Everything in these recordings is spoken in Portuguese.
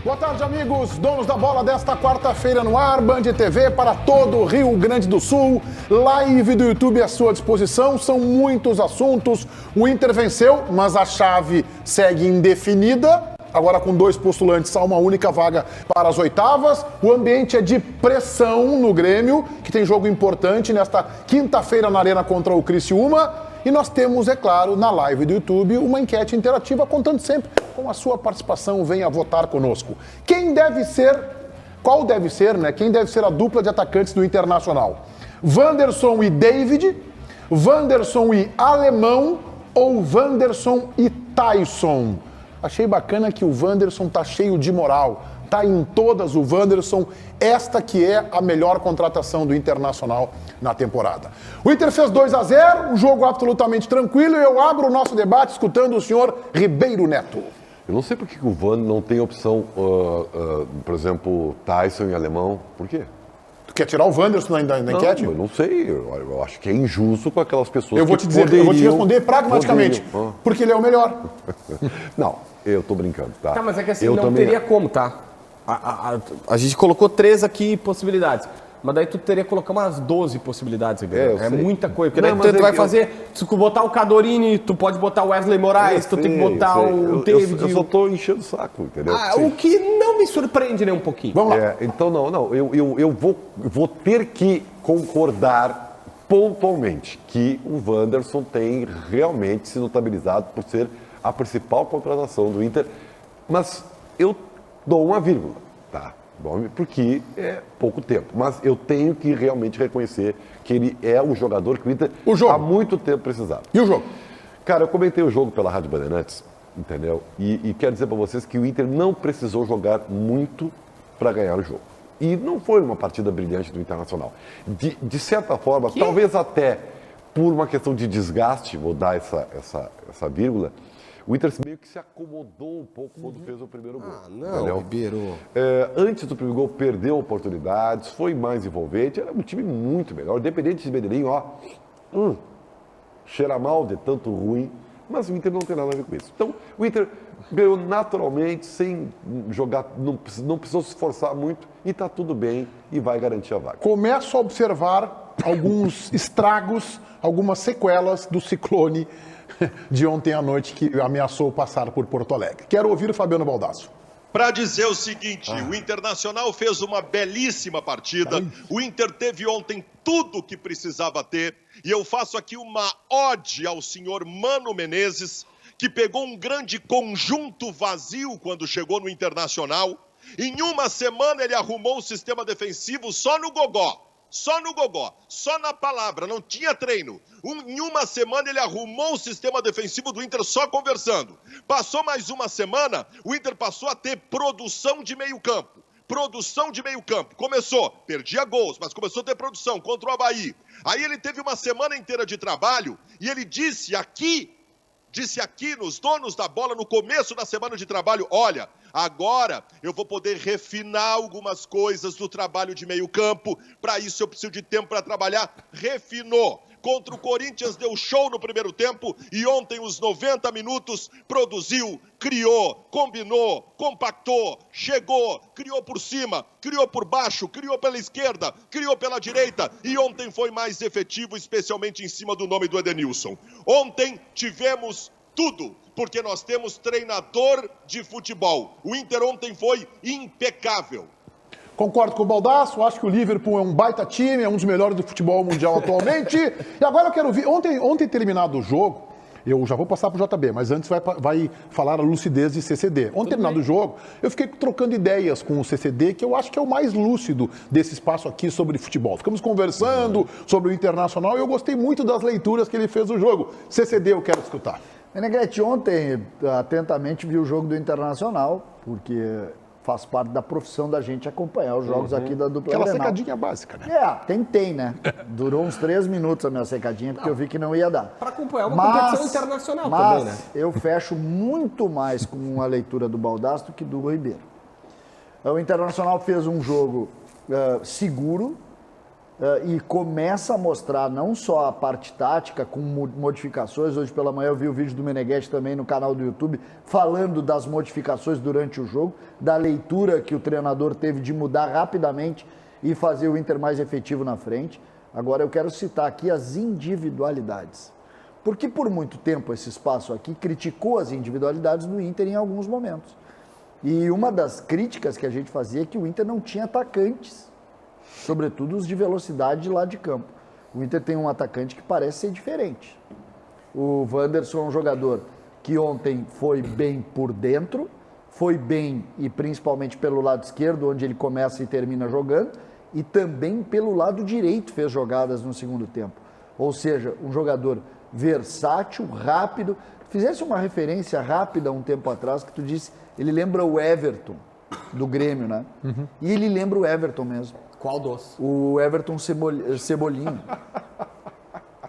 Boa tarde, amigos, donos da bola desta quarta-feira no ar, Band TV para todo o Rio Grande do Sul, live do YouTube à sua disposição, são muitos assuntos, o Inter venceu, mas a chave segue indefinida, agora com 2 postulantes, há uma única vaga para as oitavas, o ambiente é de pressão no Grêmio, que tem jogo importante nesta quinta-feira na Arena contra o Criciúma. E nós temos, é claro, na live do YouTube, uma enquete interativa, contando sempre com a sua participação. Venha votar conosco. Quem deve ser a dupla de atacantes do Internacional? Wanderson e David, Wanderson e Alemão ou Wanderson e Tyson? Achei bacana que o Wanderson tá cheio de moral. Tá em todas o Wanderson, esta que é a melhor contratação do Internacional na temporada. O Inter fez 2-0, um jogo absolutamente tranquilo, e eu abro o nosso debate escutando o senhor Ribeiro Neto. Eu não sei por que o Van não tem opção, por exemplo, Tyson e Alemão. Por quê? Tu quer tirar o Wanderson na enquete? Eu não sei, eu acho que é injusto com aquelas pessoas eu vou te dizer, eu vou te responder pragmaticamente, porque ele é o melhor. Não, eu tô brincando, tá? Tá, mas é que assim, não teria como, tá? A gente colocou 3 aqui possibilidades. Mas daí tu teria que colocar umas 12 possibilidades, é muita coisa. Porque daí tu vai fazer, se tu botar o Cadorini, tu pode botar o Wesley Moraes, tu tem que botar o David. Eu só tô enchendo o saco, entendeu? O que não me surpreende nem um pouquinho. Vamos lá. Então, eu vou ter que concordar pontualmente que o Wanderson tem realmente se notabilizado por ser a principal contratação do Inter. Mas eu dou uma vírgula, tá? Porque é pouco tempo. Mas eu tenho que realmente reconhecer que ele é o jogador que o Inter há muito tempo precisava. E o jogo? Cara, eu comentei o jogo pela Rádio Bandeirantes, entendeu? E quero dizer para vocês que o Inter não precisou jogar muito para ganhar o jogo. E não foi uma partida brilhante do Internacional. De certa forma, talvez até por uma questão de desgaste, vou dar essa vírgula, o Inter meio que se acomodou um pouco quando fez o primeiro gol. Não, Ribeiro. Antes do primeiro gol, perdeu oportunidades, foi mais envolvente, era um time muito melhor. Independente de Medellín, cheira mal de tanto ruim, mas o Inter não tem nada a ver com isso. Então, o Inter ganhou naturalmente, sem jogar, não precisou se esforçar muito, e está tudo bem e vai garantir a vaga. Começo a observar alguns estragos, algumas sequelas do ciclone de ontem à noite que ameaçou passar por Porto Alegre. Quero ouvir o Fabiano Baldasso. Para dizer o seguinte, o Internacional fez uma belíssima partida, o Inter teve ontem tudo o que precisava ter, e eu faço aqui uma ode ao senhor Mano Menezes, que pegou um grande conjunto vazio quando chegou no Internacional. Em uma semana ele arrumou o sistema defensivo só no gogó. Só na palavra, não tinha treino. Em uma semana ele arrumou o sistema defensivo do Inter só conversando. Passou mais uma semana, o Inter passou a ter produção de meio campo. Começou, perdia gols, mas começou a ter produção contra o Avaí. Aí ele teve uma semana inteira de trabalho e ele disse aqui nos donos da bola, no começo da semana de trabalho, olha, agora eu vou poder refinar algumas coisas do trabalho de meio campo, para isso eu preciso de tempo para trabalhar. Refinou. Contra o Corinthians deu show no primeiro tempo e ontem os 90 minutos produziu, criou, combinou, compactou, chegou, criou por cima, criou por baixo, criou pela esquerda, criou pela direita e ontem foi mais efetivo, especialmente em cima do nome do Edenilson. Ontem tivemos tudo, porque nós temos treinador de futebol. O Inter ontem foi impecável. Concordo com o Baldasso, acho que o Liverpool é um baita time, é um dos melhores do futebol mundial atualmente. E agora eu quero ver, ontem terminado o jogo, eu já vou passar pro JB, mas antes vai falar a lucidez de CCD. Ontem terminado o jogo, eu fiquei trocando ideias com o CCD, que eu acho que é o mais lúcido desse espaço aqui sobre futebol. Ficamos conversando sobre o Internacional e eu gostei muito das leituras que ele fez do jogo. CCD, eu quero escutar. Meneghete, ontem atentamente vi o jogo do Internacional, porque faz parte da profissão da gente acompanhar os jogos aqui da dupla Aquela Grenal. secadinha básica, né? Tentei, né? Durou uns 3 minutos a minha secadinha, porque eu vi que não ia dar. Para acompanhar uma competição internacional também, né? Eu fecho muito mais com a leitura do Baldasso do que do Ribeiro. O Internacional fez um jogo seguro, e começa a mostrar não só a parte tática, com modificações. Hoje pela manhã eu vi o vídeo do Meneghetti também no canal do YouTube, falando das modificações durante o jogo, da leitura que o treinador teve de mudar rapidamente e fazer o Inter mais efetivo na frente. Agora eu quero citar aqui as individualidades. Porque por muito tempo esse espaço aqui criticou as individualidades do Inter em alguns momentos. E uma das críticas que a gente fazia é que o Inter não tinha atacantes, sobretudo os de velocidade de lado de campo. O Inter tem um atacante que parece ser diferente. O Wanderson é um jogador que ontem foi bem por dentro, foi bem e principalmente pelo lado esquerdo, onde ele começa e termina jogando, e também pelo lado direito fez jogadas no segundo tempo. Ou seja, um jogador versátil, rápido. Fizesse uma referência rápida um tempo atrás, que tu disse, ele lembra o Everton, do Grêmio, né? Uhum. E ele lembra o Everton mesmo. Qual doce? O Everton Cebolinha.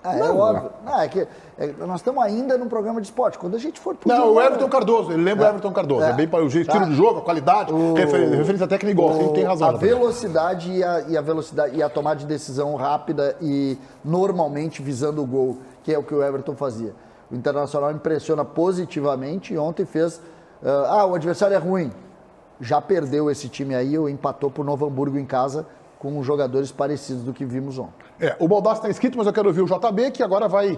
É óbvio. Não, nós estamos ainda num programa de esporte. Quando a gente for pro jogo, o Everton Cardoso, ele lembra o Everton Cardoso. É bem para o estilo do jogo, a qualidade, referência técnica igual, tem razão. A velocidade e a velocidade e a tomada de decisão rápida e normalmente visando o gol, que é o que o Everton fazia. O Internacional impressiona positivamente e ontem fez... o adversário é ruim. Já perdeu esse time aí, ou empatou por Novo Hamburgo em casa, com jogadores parecidos do que vimos ontem. O Baldassi está inscrito, mas eu quero ouvir o JB, que agora vai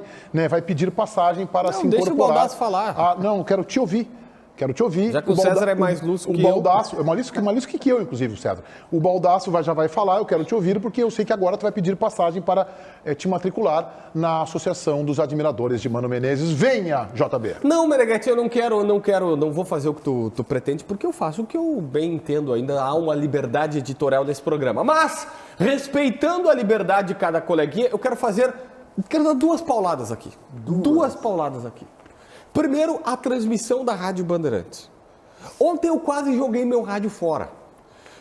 pedir passagem para se incorporar. Deixa o Baldassi falar. Não, quero te ouvir. Já que o César é mais lúcido que eu. O Baldassi, é mais lúcido que eu, inclusive, o César. O Baldassi já vai falar, eu quero te ouvir, porque eu sei que agora tu vai pedir passagem para te matricular na Associação dos Admiradores de Mano Menezes. Venha, JB. Não, Meneghetti, eu não vou fazer o que tu pretende, porque eu faço o que eu bem entendo. Ainda há uma liberdade editorial nesse programa. Mas, respeitando a liberdade de cada coleguinha, eu quero dar duas pauladas aqui. Duas pauladas aqui. Primeiro, a transmissão da Rádio Bandeirantes. Ontem eu quase joguei meu rádio fora.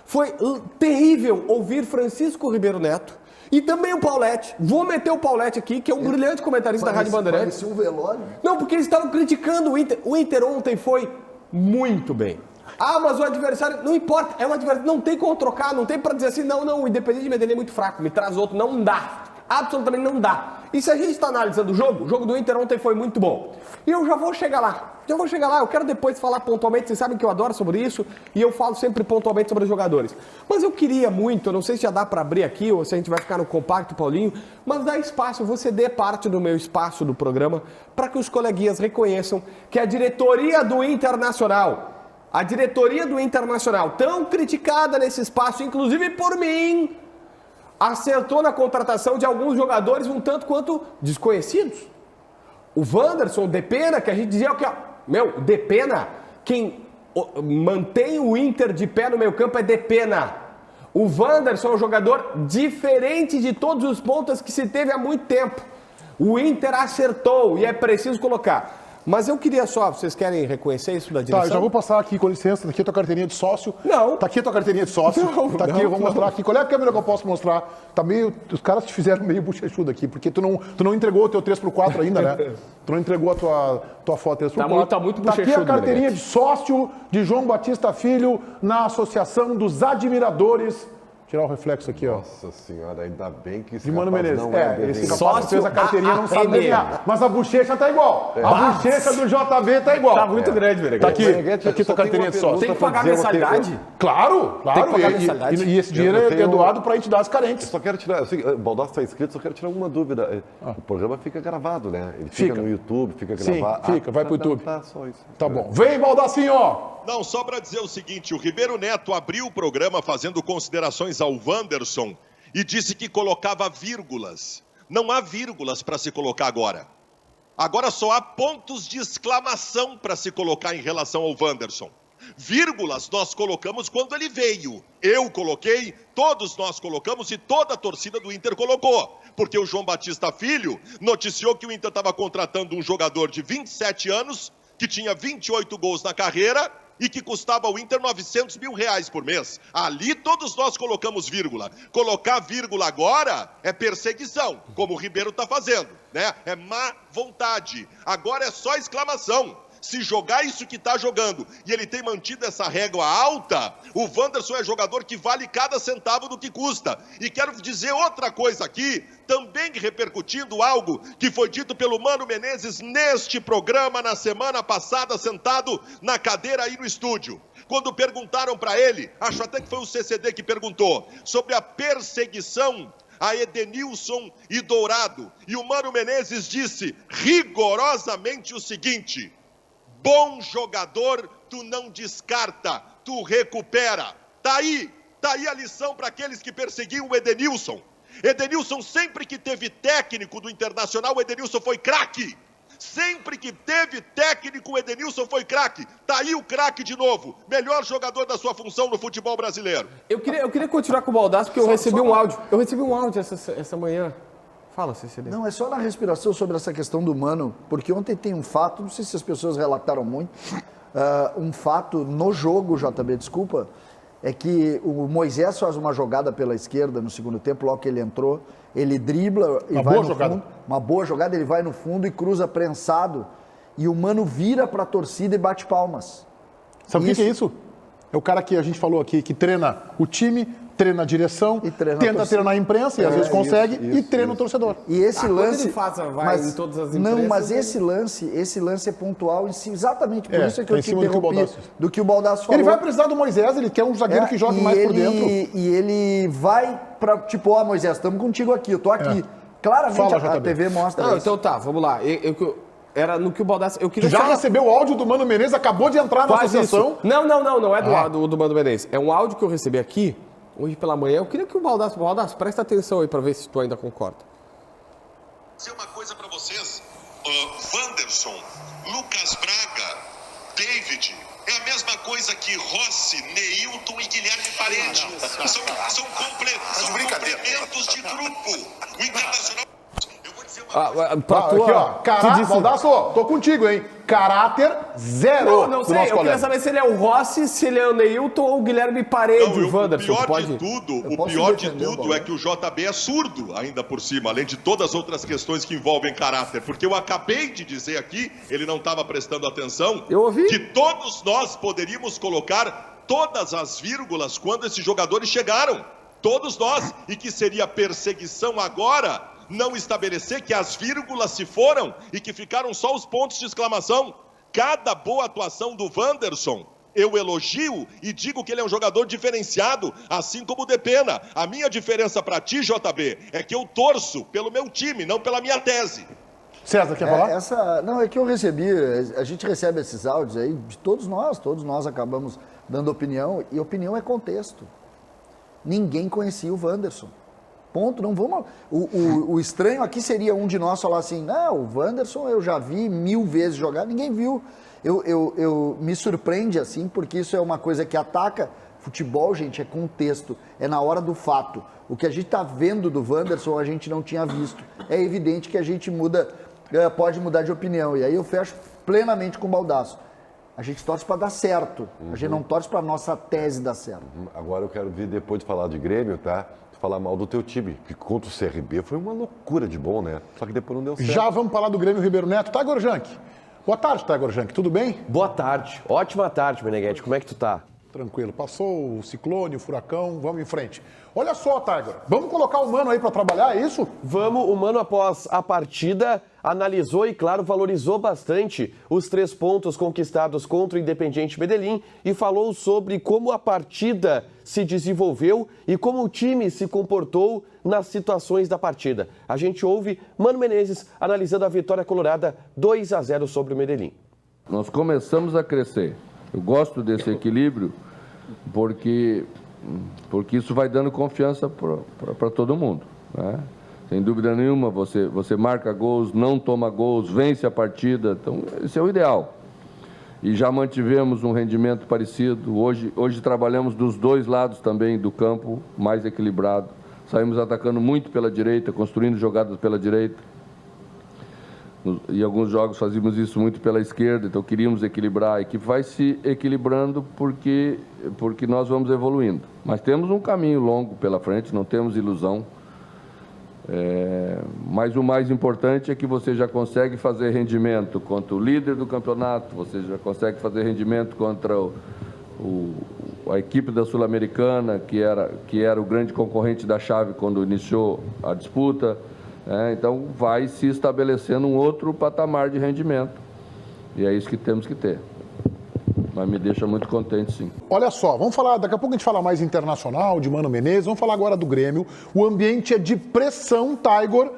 Foi terrível ouvir Francisco Ribeiro Neto e também o Paulete. Vou meter o Paulete aqui, que é um brilhante comentarista da Rádio Bandeirantes. Parecia um velório. Não, porque eles estavam criticando o Inter. O Inter ontem foi muito bem. Mas o adversário, não importa, é um adversário, não tem como trocar, não tem pra dizer assim, não, o Independente de Medellín é muito fraco, me traz outro, não dá. Absolutamente não dá. E se a gente está analisando o jogo do Inter ontem foi muito bom. E eu já vou chegar lá. Eu quero depois falar pontualmente, vocês sabem que eu adoro sobre isso, e eu falo sempre pontualmente sobre os jogadores. Mas eu queria muito, eu não sei se já dá para abrir aqui, ou se a gente vai ficar no compacto, Paulinho, mas dá espaço, você dê parte do meu espaço do programa, para que os coleguinhas reconheçam que a diretoria do Internacional, tão criticada nesse espaço, inclusive por mim, acertou na contratação de alguns jogadores um tanto quanto desconhecidos. O Wanderson, o Depena, que a gente dizia que... o Depena, quem mantém o Inter de pé no meio campo é Depena. O Wanderson é um jogador diferente de todos os pontas que se teve há muito tempo. O Inter acertou e é preciso colocar. Mas eu queria só, vocês querem reconhecer isso da direção? Tá, eu já vou passar aqui, com licença, tá aqui a tua carteirinha de sócio. Não. Tá aqui a tua carteirinha de sócio. Eu vou mostrar aqui. Qual é a câmera que eu posso mostrar? Tá meio, os caras te fizeram meio bochechudo aqui, porque tu não entregou o teu 3x4 ainda, né? Tu não entregou a tua foto 3x4. Tá muito bochechudo. Tá aqui a carteirinha de sócio de João Batista Filho na Associação dos Admiradores. Tirar o reflexo aqui, ó. Nossa senhora, ainda bem que esse de Mano Menezes. não esse rapaz que fez a carteirinha não sabe desenhar. Mas a bochecha tá igual. A bochecha do JB tá igual. Tá muito grande, velho. Tá aqui tua carteirinha de sócio. Tem que pagar mensalidade? Claro. Tem que pagar mensalidade. E esse dinheiro é doado para entidades carentes. Eu só quero tirar, o Baldassi está inscrito, só quero tirar uma dúvida. O programa fica gravado, né? Ele fica no YouTube, fica gravado. Sim, fica, vai pro YouTube. Tá, só isso. Tá bom. Vem, Baldassinho! Não, só para dizer o seguinte, o Ribeiro Neto abriu o programa fazendo considerações ao Wanderson e disse que colocava vírgulas. Não há vírgulas para se colocar agora. Agora só há pontos de exclamação para se colocar em relação ao Wanderson. Vírgulas nós colocamos quando ele veio. Eu coloquei, todos nós colocamos e toda a torcida do Inter colocou. Porque o João Batista Filho noticiou que o Inter estava contratando um jogador de 27 anos, que tinha 28 gols na carreira e que custava ao Inter R$900 mil por mês. Ali todos nós colocamos vírgula. Colocar vírgula agora é perseguição, como o Ribeiro está fazendo, né? É má vontade. Agora é só exclamação. Se jogar isso que está jogando e ele tem mantido essa régua alta, o Wanderson é jogador que vale cada centavo do que custa. E quero dizer outra coisa aqui, também repercutindo algo que foi dito pelo Mano Menezes neste programa na semana passada, sentado na cadeira aí no estúdio. Quando perguntaram para ele, acho até que foi o CCD que perguntou, sobre a perseguição a Edenilson e Dourado. E o Mano Menezes disse rigorosamente o seguinte: bom jogador, tu não descarta, tu recupera. Tá aí a lição para aqueles que perseguiam o Edenilson. Edenilson, sempre que teve técnico do Internacional, o Edenilson foi craque. Sempre que teve técnico, o Edenilson foi craque. Tá aí o craque de novo. Melhor jogador da sua função no futebol brasileiro. Eu queria continuar com o Baldasso, porque eu recebi um áudio. Eu recebi um áudio essa manhã. Fala, CCD. Não, é só na respiração sobre essa questão do Mano, porque ontem tem um fato, não sei se as pessoas relataram muito, um fato no jogo, JB, desculpa, é que o Moisés faz uma jogada pela esquerda no segundo tempo, logo que ele entrou, ele dribla e vai no fundo, uma boa jogada, ele vai no fundo e cruza prensado, e o Mano vira para a torcida e bate palmas. Sabe o que é isso? É o cara que a gente falou aqui, que treina o time, treina a direção, tenta treinar a imprensa, e às vezes consegue, e treina o torcedor. E esse lance... Ele faz em todas as empresas, não, mas esse lance é pontual em si, exatamente por isso é que eu te interrompi do que o Baldasso falou. Ele vai precisar do Moisés, ele quer um zagueiro que jogue mais por dentro. E ele vai para, tipo, ó, Moisés, estamos contigo aqui, eu tô aqui. Claramente a TV mostra isso. Então tá, vamos lá. Era no que o Baldasso... Tu já recebeu o áudio do Mano Menezes, acabou de entrar na associação? Não é do Mano Menezes. É um áudio que eu recebi aqui, hoje pela manhã. Eu queria que o Baldasso, presta atenção aí para ver se tu ainda concorda. Vou dizer uma coisa para vocês. Wanderson, Lucas Braga, David, é a mesma coisa que Rossi, Neilton e Guilherme Parede. São complementos de grupo. O Internacional... Aqui, ó, Baldasso, tô contigo, hein? Caráter zero. Não sei, eu queria saber se ele é o Rossi, se ele é o Neilton ou o Guilherme Parede, o Wanderson. O pior de tudo é que o JB é surdo, ainda por cima, além de todas as outras questões que envolvem caráter. Porque eu acabei de dizer aqui, ele não estava prestando atenção, eu ouvi, que todos nós poderíamos colocar todas as vírgulas quando esses jogadores chegaram. Todos nós. E que seria perseguição agora não estabelecer que as vírgulas se foram e que ficaram só os pontos de exclamação. Cada boa atuação do Wanderson, eu elogio e digo que ele é um jogador diferenciado, assim como o Depena. A minha diferença para ti, JB, é que eu torço pelo meu time, não pela minha tese. César, quer falar? Não, é que eu recebi, a gente recebe esses áudios aí de todos nós acabamos dando opinião, e opinião é contexto. Ninguém conhecia o Wanderson. Ponto, não vamos... O estranho aqui seria um de nós falar assim, não, o Wanderson eu já vi 1000 vezes jogar, ninguém viu. Eu me surpreende assim, porque isso é uma coisa que ataca futebol, gente, é contexto, é na hora do fato. O que a gente está vendo do Wanderson a gente não tinha visto. É evidente que a gente pode mudar de opinião, e aí eu fecho plenamente com o Baldasso. A gente torce para dar certo, a gente não torce para nossa tese dar certo. Agora eu quero vir, depois de falar de Grêmio, tá? Falar mal do teu time, que contra o CRB foi uma loucura de bom, né? Só que depois não deu certo. Já vamos falar do Grêmio Ribeiro Neto. Tiger Junk. Boa tarde, Tiger Junk. Tudo bem? Boa tarde. Ótima tarde, Meneghetti. Como é que tu tá? Tranquilo. Passou o ciclone, o furacão, vamos em frente. Olha só, Tiger, vamos colocar o Mano aí para trabalhar, é isso? Vamos. O Mano, após a partida, analisou e, claro, valorizou bastante os 3 pontos conquistados contra o Independiente Medellín e falou sobre como a partida se desenvolveu e como o time se comportou nas situações da partida. A gente ouve Mano Menezes analisando a vitória colorada 2-0 sobre o Medellín. Nós começamos a crescer. Eu gosto desse equilíbrio porque isso vai dando confiança para todo mundo, né? Sem dúvida nenhuma, você marca gols, não toma gols, vence a partida, então esse é o ideal. E já mantivemos um rendimento parecido, hoje trabalhamos dos 2 lados também do campo, mais equilibrado, saímos atacando muito pela direita, construindo jogadas pela direita, e alguns jogos fazíamos isso muito pela esquerda, então queríamos equilibrar. A equipe vai se equilibrando porque nós vamos evoluindo. Mas temos um caminho longo pela frente, não temos ilusão. Mas o mais importante é que você já consegue fazer rendimento contra o líder do campeonato, você já consegue fazer rendimento contra a equipe da Sul-Americana, que era o grande concorrente da chave quando iniciou a disputa. Então vai se estabelecendo um outro patamar de rendimento. E é isso que temos que ter. Mas me deixa muito contente, sim. Olha só, vamos falar, daqui a pouco a gente fala mais internacional, de Mano Menezes, vamos falar agora do Grêmio. O ambiente é de pressão, Tiger,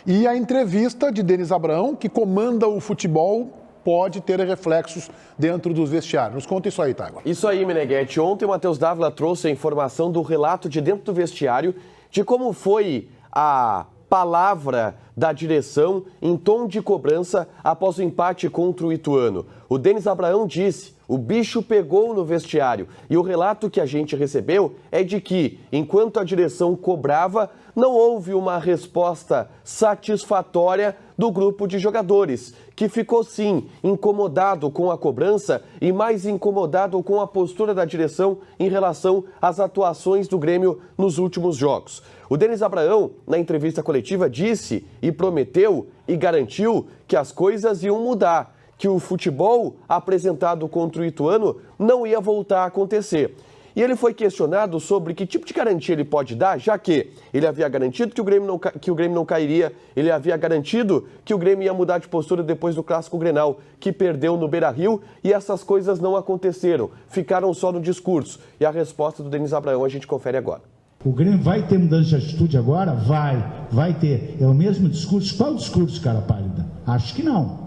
e a entrevista de Denis Abraão, que comanda o futebol, pode ter reflexos dentro dos vestiários. Nos conta isso aí, Tiger. Isso aí, Meneghetti. Ontem o Matheus Dávila trouxe a informação do relato de dentro do vestiário de como foi a palavra da direção em tom de cobrança após o empate contra o Ituano. O Denis Abraão disse: o bicho pegou no vestiário. E o relato que a gente recebeu é de que, enquanto a direção cobrava, não houve uma resposta satisfatória do grupo de jogadores, que ficou sim incomodado com a cobrança e mais incomodado com a postura da direção em relação às atuações do Grêmio nos últimos jogos. O Denis Abraão, na entrevista coletiva, disse e prometeu e garantiu que as coisas iam mudar, que o futebol apresentado contra o Ituano não ia voltar a acontecer. E ele foi questionado sobre que tipo de garantia ele pode dar, já que ele havia garantido que o Grêmio não cairia, ele havia garantido que o Grêmio ia mudar de postura depois do Clássico Grenal, que perdeu no Beira-Rio, e essas coisas não aconteceram, ficaram só no discurso. E a resposta do Denis Abraão a gente confere agora. O Grêmio vai ter mudança de atitude agora? Vai ter. É o mesmo discurso? Qual discurso, cara pálida? Acho que não.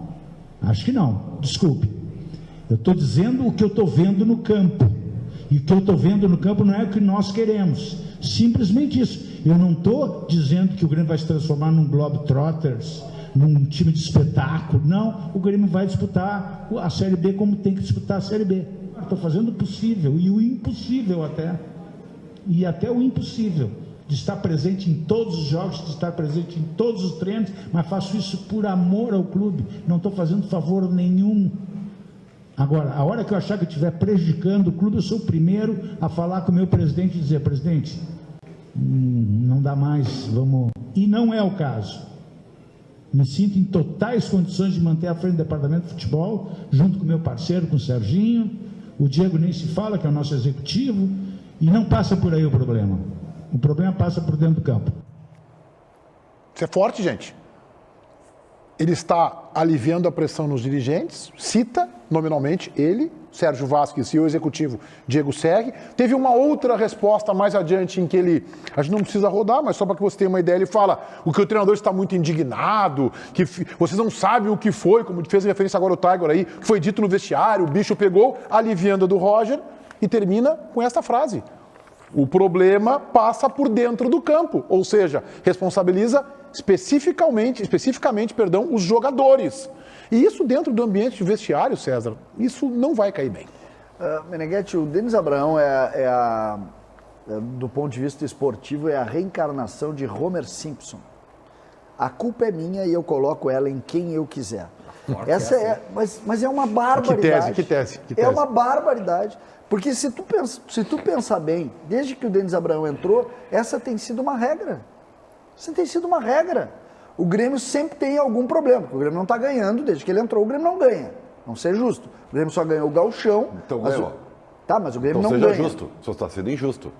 Desculpe. Eu estou dizendo o que eu estou vendo no campo. E o que eu estou vendo no campo não é o que nós queremos. Simplesmente isso. Eu não estou dizendo que o Grêmio vai se transformar num Globetrotters, num time de espetáculo. Não, o Grêmio vai disputar a Série B como tem que disputar a Série B. Estou fazendo o possível e o impossível até. E até o impossível. De estar presente em todos os jogos, de estar presente em todos os treinos, mas faço isso por amor ao clube. Não estou fazendo favor nenhum. Agora, a hora que eu achar que eu estiver prejudicando o clube, eu sou o primeiro a falar com o meu presidente e dizer: presidente, não dá mais, vamos... E não é o caso. Me sinto em totais condições de manter à frente do departamento de futebol, junto com o meu parceiro, com o Serginho. O Diego nem se fala, que é o nosso executivo, e não passa por aí o problema. O problema passa por dentro do campo. Isso é forte, gente. Ele está aliviando a pressão nos dirigentes, cita nominalmente ele, Sérgio Vasquez, e o executivo Diego Serri. Teve uma outra resposta mais adiante em que ele, a gente não precisa rodar, mas só para que você tenha uma ideia, ele fala o que o treinador está muito indignado, que vocês não sabem o que foi, como fez referência agora o Tiger aí, que foi dito no vestiário, o bicho pegou, aliviando do Roger, e termina com esta frase: o problema passa por dentro do campo, ou seja, responsabiliza especificamente, os jogadores. E isso dentro do ambiente de vestiário, César, isso não vai cair bem. Meneghetti, o Denis Abraão do ponto de vista esportivo, é a reencarnação de Homer Simpson. A culpa é minha e eu coloco ela em quem eu quiser. Mas é uma barbaridade. Que tese. É uma barbaridade. Porque se tu pensar bem, desde que o Denis Abraão entrou, essa tem sido uma regra. O Grêmio sempre tem algum problema, porque o Grêmio não está ganhando, desde que ele entrou, o Grêmio não ganha. Vamos ser justos. O Grêmio só ganhou o Gauchão. Então ganhou. Mas o Grêmio então não seja ganha. Justo. Você está sendo injusto.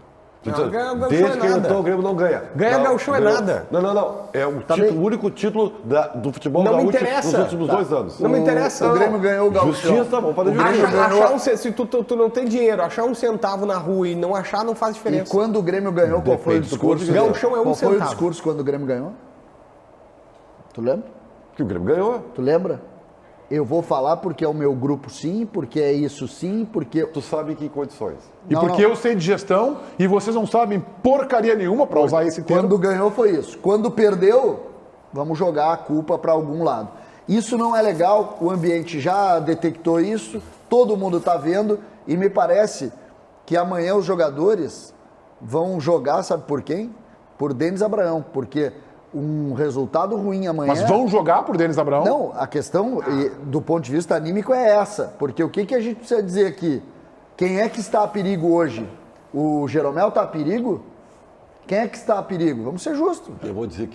Desde que ele entrou, o Grêmio não ganha. Ganhar Gauchão é nada. Não. É o único título do futebol gaúcho nos últimos 2 anos. Não me interessa. O Grêmio ganhou o Gauchão. Justiça, vamos fazer justiça. Se tu não tem dinheiro, achar um centavo na rua e não achar, não faz diferença. E quando o Grêmio ganhou, qual foi o discurso? Gauchão é um qual foi centavo. O discurso quando o Grêmio ganhou? Tu lembra? Que o Grêmio ganhou. Tu lembra? Eu vou falar porque é o meu grupo sim, porque é isso sim, porque... Tu sabe em que condições. E porque eu sei de gestão e vocês não sabem porcaria nenhuma para usar esse termo. Quando ganhou foi isso. Quando perdeu, vamos jogar a culpa para algum lado. Isso não é legal, o ambiente já detectou isso, todo mundo está vendo e me parece que amanhã os jogadores vão jogar, sabe por quem? Por Denis Abraão, porque... um resultado ruim amanhã... Mas vão jogar por Denis Abraão? Não, a questão do ponto de vista anímico é essa. Porque o que a gente precisa dizer aqui? Quem é que está a perigo hoje? O Jeromel está a perigo? Quem é que está a perigo? Vamos ser justos. Eu vou dizer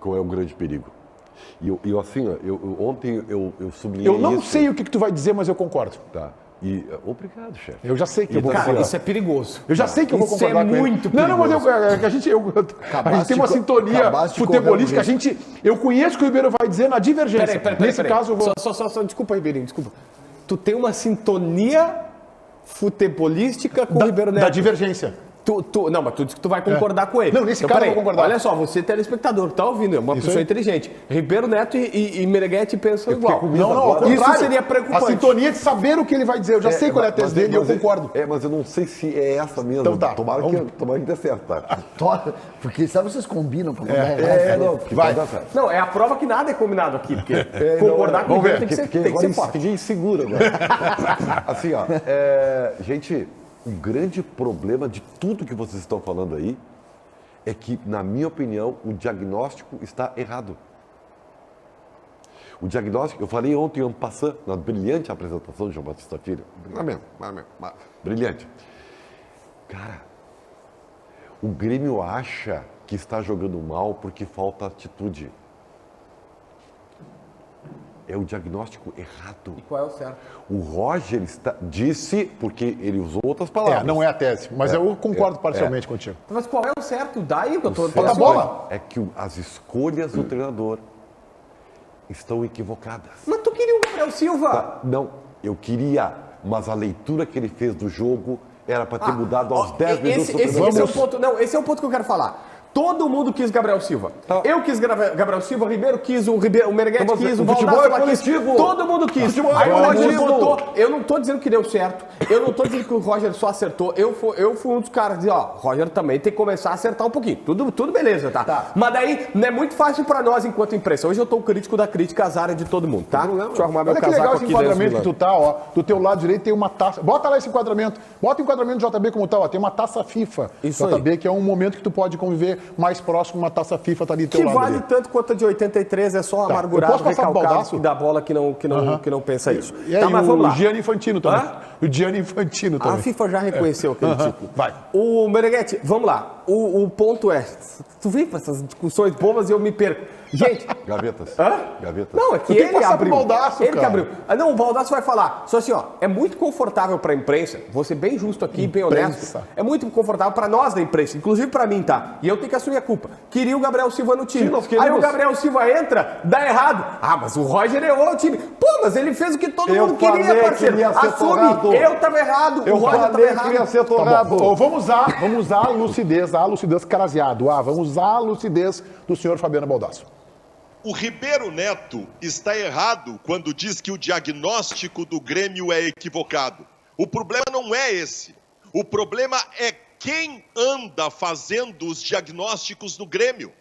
qual é o grande perigo. E assim, ontem eu sublinhei Eu não isso. sei o que tu vai dizer, mas eu concordo. Tá. Obrigado, chefe. Eu já sei que eu vou Cara, concordar. isso é perigoso. Eu já sei que eu vou Isso concordar é com ele. muito Não, mas perigoso. a gente tem uma sintonia futebolística. Eu conheço o que o Ribeiro vai dizer na divergência. Nesse caso, eu vou... Só, desculpa, Ribeirinho, desculpa. Tu tem uma sintonia futebolística com o Ribeiro Neto. Da divergência. Não, mas tu disse que tu vai concordar com ele. Não, nesse caso eu vou concordar. Olha só, você telespectador, tá ouvindo, é uma pessoa aí. inteligente. Ribeiro Neto e Meneghetti pensam igual. Não, ao isso contrário. seria preocupante. A sintonia de saber o que ele vai dizer. Eu já sei qual é a tese dele e eu concordo. Mas eu não sei se é essa mesmo. Então tá. Tomara que dê certo, tá? Porque sabe, vocês combinam pra Vai dar certo. Não, é a prova que nada é combinado aqui, porque concordar com o Ribeiro tem que ser forte. Fiquei inseguro agora. Assim, ó, gente, o grande problema de tudo que vocês estão falando aí é que, na minha opinião, o diagnóstico está errado. O diagnóstico, eu falei ontem, ano passado, na brilhante apresentação de João Batista Filho. Brilhante. Cara, o Grêmio acha que está jogando mal porque falta atitude. É o diagnóstico errado. E qual é o certo? O Roger disse, porque ele usou outras palavras. Não é a tese, mas eu concordo parcialmente contigo. Mas qual é o certo? Daí que eu tô Bota a bola. É que as escolhas do treinador estão equivocadas. Mas tu queria o Gabriel Silva? Não, eu queria, mas a leitura que ele fez do jogo era para ter mudado aos 10 minutos. Esse é o ponto. Não, esse é o ponto que eu quero falar. Todo mundo quis Gabriel Silva. Tá. Eu quis Gabriel Silva, o Ribeiro quis, o Meneghetti quis, o futebol é Baldasso quis. coletivo. Todo mundo quis. Futebol Aí é o Roger coletivo. botou. Eu não tô dizendo que deu certo. Eu não tô dizendo que o Roger só acertou. Eu fui um dos caras que dizia, ó, Roger também tem que começar a acertar um pouquinho. Tudo beleza, tá? Mas daí não é muito fácil pra nós enquanto imprensa. Hoje eu tô o crítico da crítica às áreas de todo mundo, tá? Deixa eu arrumar meu Olha que legal casaco esse aqui enquadramento dentro que tu tá, ó. Do teu lado direito tem uma taça. Bota lá esse enquadramento. Bota o enquadramento do JB como tá, ó. Tem uma taça FIFA. Isso JB, aí. que é um momento que tu pode conviver mais próximo, uma taça FIFA tá ali do teu Que lado. vale ali. tanto quanto a de 83, é só Tá. amargurado, Eu posso passar pro recalcado Baldasso? da bola que não pensa isso. E aí, Tá, mas vamos lá. o Gianni Infantino também. Hã? O Gianni Infantino A também. FIFA já reconheceu aquele título. Vai. O Meneghetti, vamos lá. O ponto é, tu vem com essas discussões bobas e eu me perco. Gente... Gavetas. Hã? Gavetas. Não, é que Eu tenho que ele passar pro abriu. Baldasso, Ele que cara. abriu. Não, o Baldasso vai falar. Só assim, ó, é muito confortável pra imprensa, vou ser bem justo aqui, bem honesto. Imprensa. É muito confortável pra nós da imprensa, inclusive pra mim, tá? E eu tenho que assumir a culpa. Queria o Gabriel Silva no time. Sim, nós queremos. Aí o Gabriel Silva entra, dá errado. Ah, mas o Roger errou o time. Pô, mas ele fez o que todo Eu mundo queria, falei parceiro. que ia ser Assume, torrado. eu tava errado, o Roger tava errado. ia ser Tá torrado. bom. Vamos usar a lucidez caraseado. Vamos usar a lucidez do senhor Fabiano Baldasso. O Ribeiro Neto está errado quando diz que o diagnóstico do Grêmio é equivocado. O problema não é esse. O problema é quem anda fazendo os diagnósticos no Grêmio.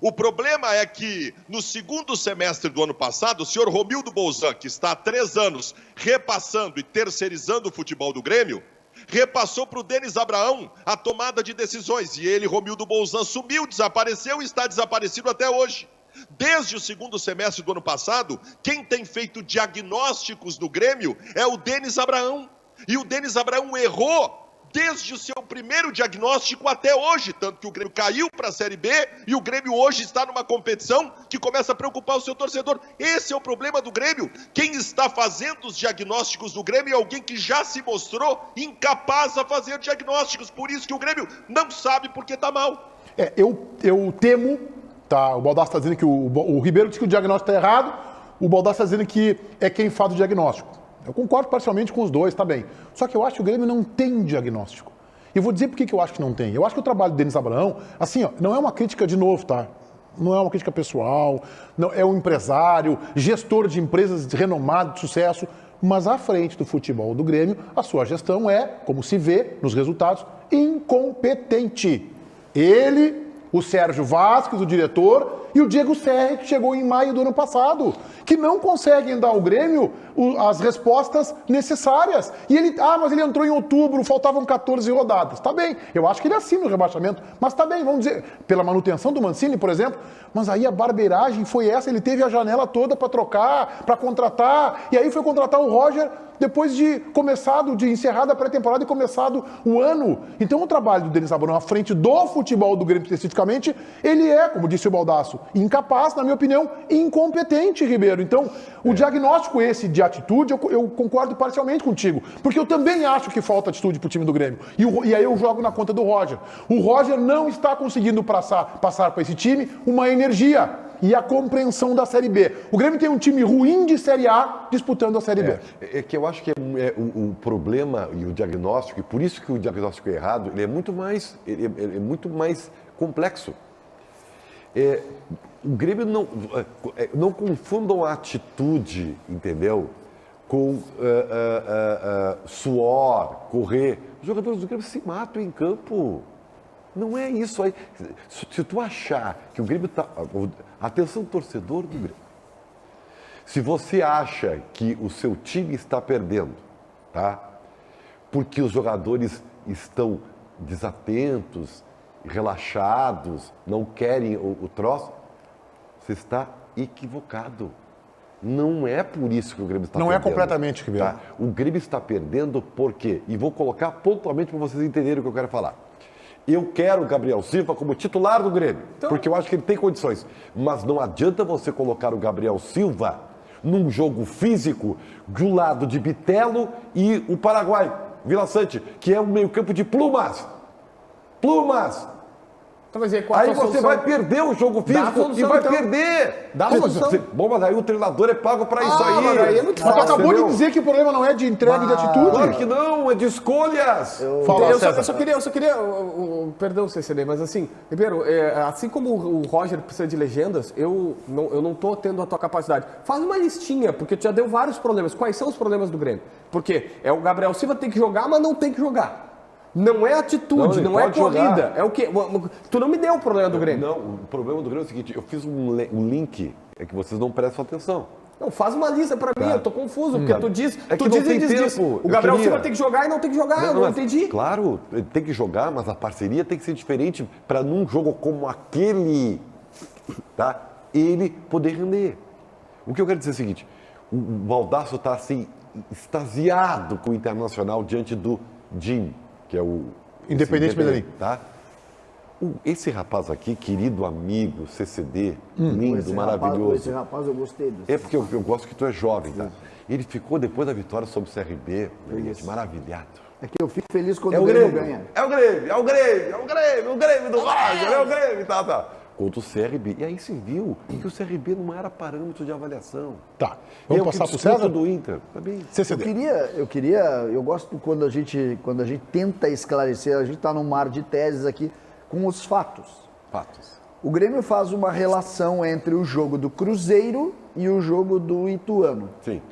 O problema é que, no segundo semestre do ano passado, o senhor Romildo Bolzan, que está há 3 anos repassando e terceirizando o futebol do Grêmio, repassou para o Denis Abraão a tomada de decisões. E ele, Romildo Bolzan, sumiu, desapareceu e está desaparecido até hoje. Desde o segundo semestre do ano passado, quem tem feito diagnósticos no Grêmio é o Denis Abraão. E o Denis Abraão errou desde o seu primeiro diagnóstico até hoje, tanto que o Grêmio caiu para a Série B e o Grêmio hoje está numa competição que começa a preocupar o seu torcedor. Esse é o problema do Grêmio. Quem está fazendo os diagnósticos do Grêmio é alguém que já se mostrou incapaz a fazer diagnósticos. Por isso que o Grêmio não sabe porque está mal. Eu temo, tá? O Baldasso está dizendo que o Ribeiro diz que o diagnóstico está errado, o Baldasso está dizendo que é quem faz o diagnóstico. Eu concordo parcialmente com os dois, tá bem. Só que eu acho que o Grêmio não tem diagnóstico. E vou dizer por que eu acho que não tem. Eu acho que o trabalho do Denis Abraão, assim, ó, não é uma crítica de novo, tá? Não é uma crítica pessoal, não, é um empresário, gestor de empresas de renomado, de sucesso, mas à frente do futebol do Grêmio, a sua gestão é, como se vê nos resultados, incompetente. Ele, o Sérgio Vasquez, o diretor, e o Diego Serri, que chegou em maio do ano passado, que não conseguem dar ao Grêmio as respostas necessárias. E ele, mas ele entrou em outubro, faltavam 14 rodadas. Tá bem, eu acho que ele assina o rebaixamento, mas tá bem, vamos dizer, pela manutenção do Mancini, por exemplo, mas aí a barbeiragem foi essa, ele teve a janela toda para trocar, para contratar, e aí foi contratar o Roger depois de encerrada a pré-temporada e começado o ano. Então o trabalho do Denis Abrão à frente do futebol do Grêmio especificamente, ele é, como disse o Baldasso, incapaz, na minha opinião, incompetente, Ribeiro. Então, o diagnóstico esse de atitude, eu concordo parcialmente contigo, porque eu também acho que falta atitude pro time do Grêmio. E aí eu jogo na conta do Roger. O Roger não está conseguindo passar para esse time uma energia e a compreensão da Série B. O Grêmio tem um time ruim de Série A disputando a Série B. É que eu acho que o problema e o diagnóstico, e por isso que o diagnóstico é errado, ele é muito mais complexo. O Grêmio não confundam a atitude, entendeu? Com suor, correr. Os jogadores do Grêmio se matam em campo. Não é isso aí. Se tu achar que o Grêmio está... Atenção, torcedor do Grêmio. Se você acha que o seu time está perdendo, tá? Porque os jogadores estão desatentos, relaxados, não querem o troço, você está equivocado. Não é por isso que o Grêmio está perdendo. Não é completamente, Ribeiro. Tá? O Grêmio está perdendo por quê? E vou colocar pontualmente para vocês entenderem o que eu quero falar. Eu quero o Gabriel Silva como titular do Grêmio, porque eu acho que ele tem condições. Mas não adianta você colocar o Gabriel Silva num jogo físico do lado de Bitelo e o Paraguai, Vila Sante, que é um meio-campo de plumas. Plumas! Então, mas aí você vai perder o jogo físico e vai perder. Dá a solução. Bom, mas aí o treinador é pago para isso aí. Mas aí é muito Mas tu acabou de dizer que o problema não é de entrega e de atitude. Claro que não, é de escolhas. Eu só queria perdão, CCD, mas assim, Ribeiro, assim como o Roger precisa de legendas, eu não tô tendo a tua capacidade. Faz uma listinha, porque tu já deu vários problemas. Quais são os problemas do Grêmio? Porque o Gabriel Silva tem que jogar, mas não tem que jogar. Não é atitude, não é corrida. Jogar. É o quê? Tu não me deu o problema do Grêmio. Não, o problema do Grêmio é o seguinte, eu fiz um link, é que vocês não prestam atenção. Não, faz uma lista pra mim, eu tô confuso, porque tu diz tempo. O Gabriel Silva tem que jogar e não tem que jogar, eu não entendi. Claro, ele tem que jogar, mas a parceria tem que ser diferente para num jogo como aquele, tá? Ele poder render. O que eu quero dizer é o seguinte, o Baldasso tá assim, extasiado com o Internacional diante do Jim, que é o Independente Medellín, tá? Esse rapaz aqui, querido amigo, CCD, lindo, maravilhoso. Esse rapaz eu gostei disso. É porque eu gosto que tu é jovem, tá? Ele ficou depois da vitória sobre o CRB, maravilhado. É que eu fico feliz quando o Grêmio ganha. É o Grêmio do Roger, é o Grêmio, tá. Contra o CRB. E aí se viu que o CRB não era parâmetro de avaliação. Tá. Vamos passar pro César? do Inter. Tá bem. CCD. Eu gosto quando a gente tenta esclarecer, a gente está num mar de teses aqui com os fatos. O Grêmio faz uma relação entre o jogo do Cruzeiro e o jogo do Ituano. Sim.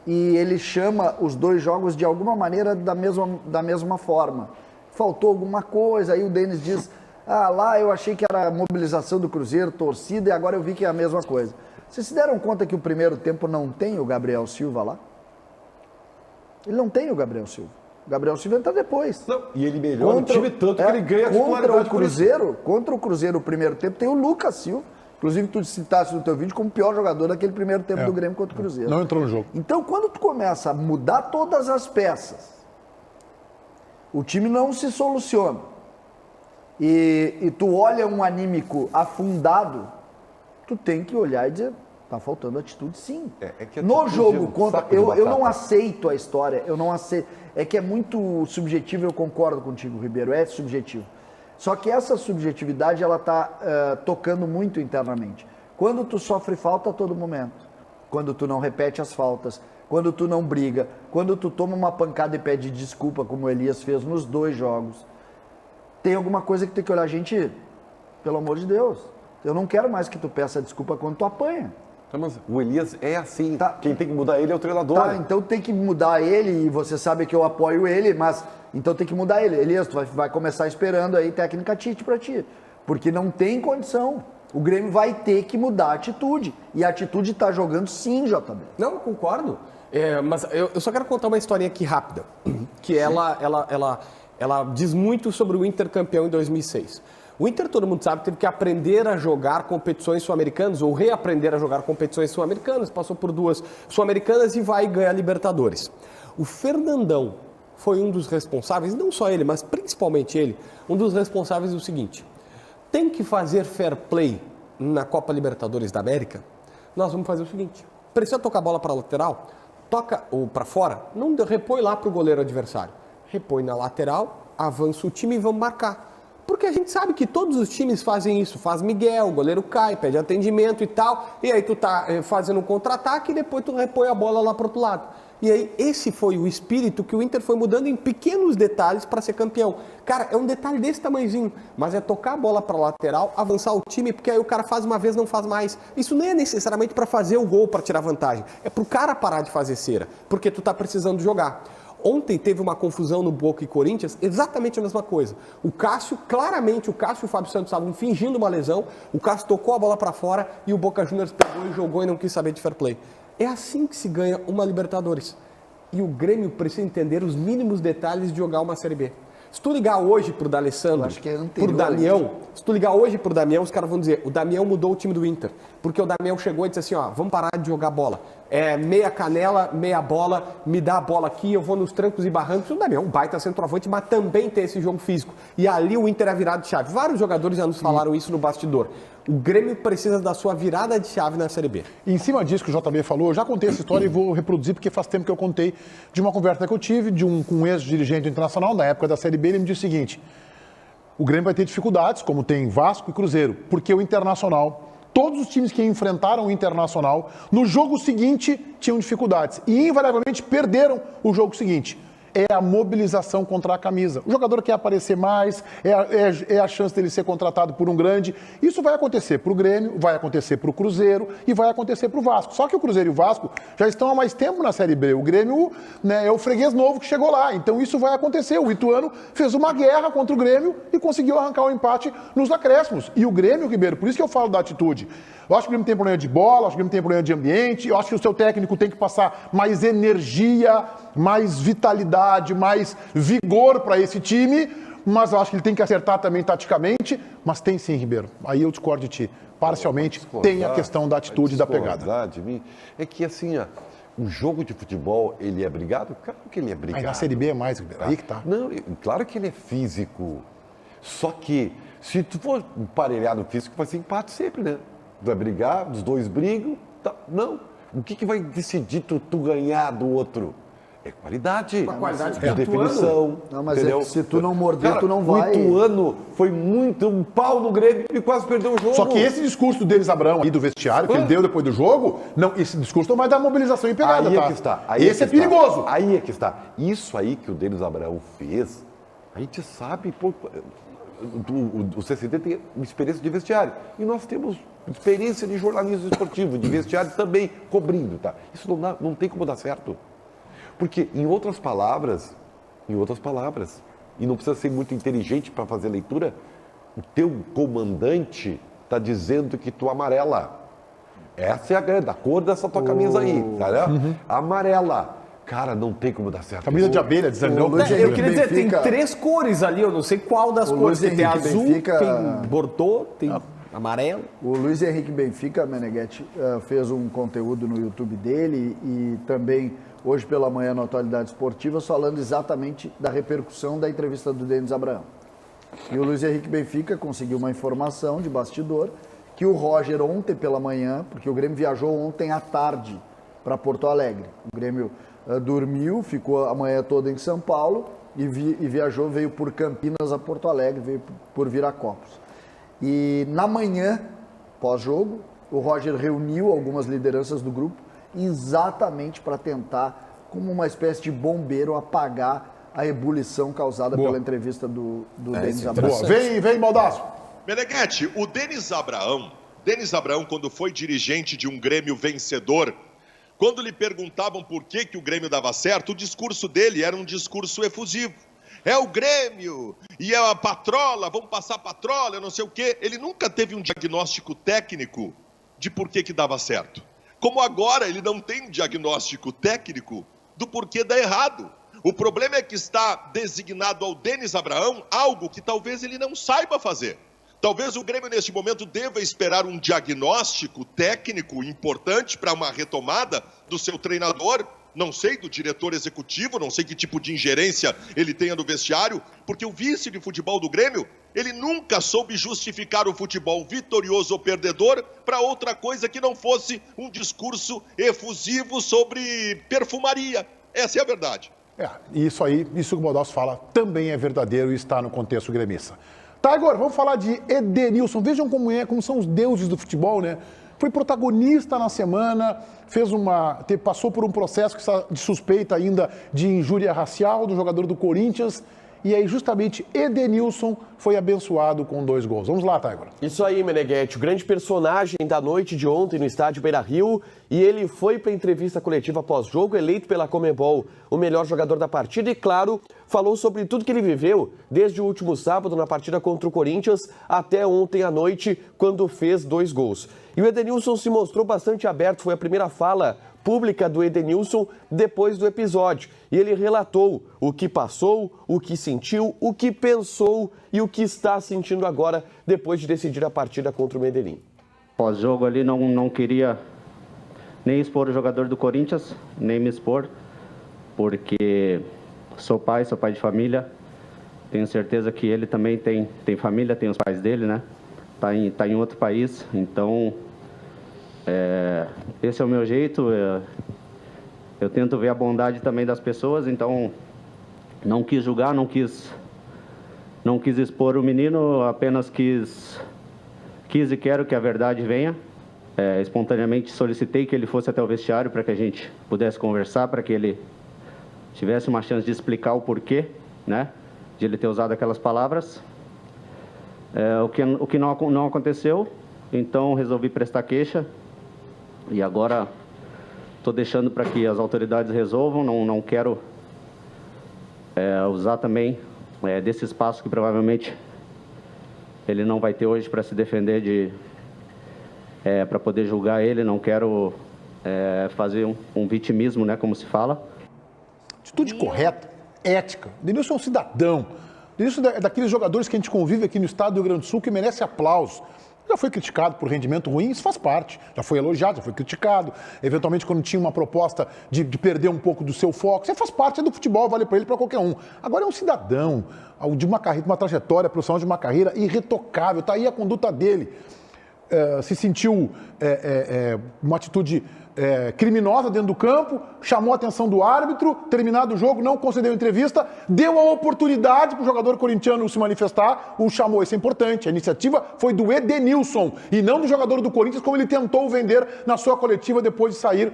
E ele chama os dois jogos de alguma maneira da mesma forma. Faltou alguma coisa, aí o Denis diz... lá eu achei que era a mobilização do Cruzeiro, torcida, e agora eu vi que é a mesma coisa. Vocês se deram conta que o primeiro tempo não tem o Gabriel Silva lá? Ele não tem o Gabriel Silva. O Gabriel Silva entra depois. Não, e ele melhora o time tanto que ele ganha a titularidade. Contra o Cruzeiro, o primeiro tempo, tem o Lucas Silva. Inclusive, tu citaste no teu vídeo como o pior jogador daquele primeiro tempo do Grêmio contra o Cruzeiro. Não entrou no jogo. Então, quando tu começa a mudar todas as peças, o time não se soluciona. E tu olha um anímico afundado, tu tem que olhar e dizer, tá faltando atitude sim. No jogo contra... Eu não aceito a história, eu não aceito. É que é muito subjetivo, eu concordo contigo, Ribeiro, é subjetivo. Só que essa subjetividade, ela tá tocando muito internamente. Quando tu sofre falta a todo momento, quando tu não repete as faltas, quando tu não briga, quando tu toma uma pancada e pede desculpa, como o Elias fez nos 2 jogos, tem alguma coisa que tem que olhar. Gente, pelo amor de Deus, eu não quero mais que tu peça desculpa quando tu apanha. Mas o Elias é assim, quem tem que mudar ele é o treinador. Tá, então tem que mudar ele, e você sabe que eu apoio ele, mas então tem que mudar ele. Elias, tu vai começar esperando aí técnica Tite pra ti, porque não tem condição. O Grêmio vai ter que mudar a atitude, e a atitude tá jogando sim, JB. Não, concordo, mas eu só quero contar uma historinha aqui rápida, que ela diz muito sobre o Inter campeão em 2006. O Inter, todo mundo sabe, teve que aprender a jogar competições sul-americanas, ou reaprender a jogar competições sul-americanas, passou por 2 sul-americanas e vai ganhar Libertadores. O Fernandão foi um dos responsáveis, não só ele, mas principalmente ele, um dos responsáveis do seguinte: tem que fazer fair play na Copa Libertadores da América? Nós vamos fazer o seguinte: precisa tocar a bola para a lateral? Toca ou para fora? Não repõe lá para o goleiro adversário. Repõe na lateral, avança o time e vamos marcar. Porque a gente sabe que todos os times fazem isso. Faz Miguel, o goleiro cai, pede atendimento e tal. E aí tu tá fazendo um contra-ataque e depois tu repõe a bola lá pro outro lado. E aí esse foi o espírito que o Inter foi mudando em pequenos detalhes para ser campeão. Cara, é um detalhe desse tamanhozinho. Mas é tocar a bola pra lateral, avançar o time, porque aí o cara faz uma vez, não faz mais. Isso nem é necessariamente para fazer o gol, para tirar vantagem. É pro cara parar de fazer cera. Porque tu tá precisando jogar. Ontem teve uma confusão no Boca e Corinthians, exatamente a mesma coisa. O Cássio, claramente, o Cássio e o Fábio Santos estavam fingindo uma lesão, o Cássio tocou a bola para fora e o Boca Juniors pegou e jogou e não quis saber de fair play. É assim que se ganha uma Libertadores. E o Grêmio precisa entender os mínimos detalhes de jogar uma Série B. Se tu ligar hoje pro D'Alessandro, pro Damião, se tu ligar hoje pro Damião, os caras vão dizer, o Damião mudou o time do Inter. Porque o Damião chegou e disse assim, ó, vamos parar de jogar bola. É meia canela, meia bola, me dá a bola aqui, eu vou nos trancos e barrancos. O Damião é um baita centroavante, mas também tem esse jogo físico. E ali o Inter é virado de chave. Vários jogadores já nos falaram isso no bastidor. O Grêmio precisa da sua virada de chave na Série B. Em cima disso que o JB falou, eu já contei essa história e vou reproduzir porque faz tempo que eu contei de uma conversa que eu tive com um ex-dirigente internacional na época da Série B. Ele me disse o seguinte: o Grêmio vai ter dificuldades, como tem Vasco e Cruzeiro, porque o Internacional, todos os times que enfrentaram o Internacional, no jogo seguinte tinham dificuldades e invariavelmente perderam o jogo seguinte. É a mobilização contra a camisa. O jogador quer aparecer mais, é a chance dele ser contratado por um grande. Isso vai acontecer para o Grêmio, vai acontecer para o Cruzeiro e vai acontecer para o Vasco. Só que o Cruzeiro e o Vasco já estão há mais tempo na Série B. O Grêmio, né, é o freguês novo que chegou lá. Então isso vai acontecer. O Ituano fez uma guerra contra o Grêmio e conseguiu arrancar o empate nos acréscimos. E o Grêmio, Ribeiro, por isso que eu falo da atitude. Eu acho que o Grêmio tem problema de bola, eu acho que o Grêmio tem problema de ambiente, eu acho que o seu técnico tem que passar mais energia, mais vitalidade, mais vigor para esse time, mas eu acho que ele tem que acertar também taticamente, mas tem sim, Ribeiro. Aí eu discordo de ti. Parcialmente, tem a questão da atitude e da pegada. De mim é que assim, ó, o jogo de futebol, ele é brigado? Claro que ele é brigado. Aí na Série B é mais, Ribeiro. Aí que tá. Não, claro que ele é físico. Só que, se tu for emparelhar no físico, vai ser empate sempre, né? Vai brigar, os dois brigam. Tá. Não. O que vai decidir tu ganhar do outro? É qualidade. A qualidade de definição. Não, mas entendeu? se tu não morder, cara, tu não vai. O Ituano foi muito um pau no Grêmio e quase perdeu o jogo. Só que esse discurso do Denis Abrão aí do vestiário, que ele deu depois do jogo, não, esse discurso não vai dar mobilização em pegada, aí tá? É que está. Esse é perigoso. Aí é que está. Isso aí que o Denis Abrão fez, a gente sabe, pô, o CCD tem uma experiência de vestiário. E nós temos experiência de jornalismo esportivo, de vestiário também cobrindo, tá? Isso não tem como dar certo. Porque, em outras palavras, e não precisa ser muito inteligente para fazer leitura, o teu comandante está dizendo que tu amarela. Essa é a cor dessa tua camisa aí, tá? Amarela. Cara, não tem como dar certo. Camisa de abelha, desangão. Eu queria dizer, tem 3 cores ali, eu não sei qual das cores. Tem azul, tem bordô, tem amarelo. O Luiz Henrique Benfica, Meneghetti, fez um conteúdo no YouTube dele e também hoje pela manhã na Atualidade Esportiva, falando exatamente da repercussão da entrevista do Denis Abrão. E o Luiz Henrique Benfica conseguiu uma informação de bastidor que o Roger ontem pela manhã, porque o Grêmio viajou ontem à tarde para Porto Alegre. O Grêmio dormiu, ficou a manhã toda em São Paulo e viajou, veio por Campinas a Porto Alegre, veio por Viracopos. E na manhã, pós-jogo, o Roger reuniu algumas lideranças do grupo exatamente para tentar, como uma espécie de bombeiro, apagar a ebulição causada pela entrevista do Denis Abrão. Vem, Baldasso. Meneghetti, o Denis Abrão, quando foi dirigente de um Grêmio vencedor, quando lhe perguntavam por que o Grêmio dava certo, o discurso dele era um discurso efusivo. É o Grêmio, e é a patrola, vamos passar a patrola, não sei o quê. Ele nunca teve um diagnóstico técnico de por que dava certo. Como agora ele não tem um diagnóstico técnico do porquê dá errado. O problema é que está designado ao Denis Abrão algo que talvez ele não saiba fazer. Talvez o Grêmio, neste momento, deva esperar um diagnóstico técnico importante para uma retomada do seu treinador, não sei do diretor executivo, não sei que tipo de ingerência ele tenha no vestiário, porque o vice de futebol do Grêmio, ele nunca soube justificar o futebol vitorioso ou perdedor para outra coisa que não fosse um discurso efusivo sobre perfumaria. Essa é a verdade. Isso que o Bodalso fala também é verdadeiro e está no contexto gremista. Tá, agora vamos falar de Edenilson. Vejam como são os deuses do futebol, né? Foi protagonista na semana, passou por um processo de suspeita ainda de injúria racial do jogador do Corinthians. E aí, justamente, Edenilson foi abençoado com 2 gols. Vamos lá, Taigor. Isso aí, Meneghetti, o grande personagem da noite de ontem no estádio Beira-Rio. E ele foi para a entrevista coletiva pós-jogo, eleito pela Conmebol o melhor jogador da partida. E, claro, falou sobre tudo que ele viveu desde o último sábado na partida contra o Corinthians até ontem à noite, quando fez 2 gols. E o Edenilson se mostrou bastante aberto, foi a primeira fala pública do Edenilson depois do episódio. E ele relatou o que passou, o que sentiu, o que pensou e o que está sentindo agora depois de decidir a partida contra o Medellín. Pós-jogo ali não queria nem expor o jogador do Corinthians, nem me expor, porque sou pai de família. Tenho certeza que ele também tem família, tem os pais dele, né? Tá em outro país, então esse é o meu jeito. Eu tento ver a bondade também das pessoas, então não quis julgar, não quis expor o menino, apenas quis e quero que a verdade venha. Espontaneamente solicitei que ele fosse até o vestiário para que a gente pudesse conversar, para que ele tivesse uma chance de explicar o porquê, né, de ele ter usado aquelas palavras. O que não aconteceu, então resolvi prestar queixa e agora estou deixando para que as autoridades resolvam. Não quero usar também desse espaço que provavelmente ele não vai ter hoje para se defender para poder julgar ele. Não quero fazer um vitimismo, né, como se fala. Atitude correta, ética. Denilson é um cidadão. Denilson é daqueles jogadores que a gente convive aqui no estado do Rio Grande do Sul que merece aplauso. Já foi criticado por rendimento ruim, isso faz parte. Já foi elogiado, já foi criticado. Eventualmente, quando tinha uma proposta de perder um pouco do seu foco, isso faz parte do futebol, vale para ele, para qualquer um. Agora é um cidadão de uma carreira, uma trajetória profissional, de uma carreira irretocável. Está aí a conduta dele. Se sentiu uma atitude criminosa dentro do campo, chamou a atenção do árbitro, terminado o jogo, não concedeu entrevista, deu a oportunidade para o jogador corintiano se manifestar, o chamou. Isso é importante. A iniciativa foi do Edenilson e não do jogador do Corinthians, como ele tentou vender na sua coletiva depois de sair,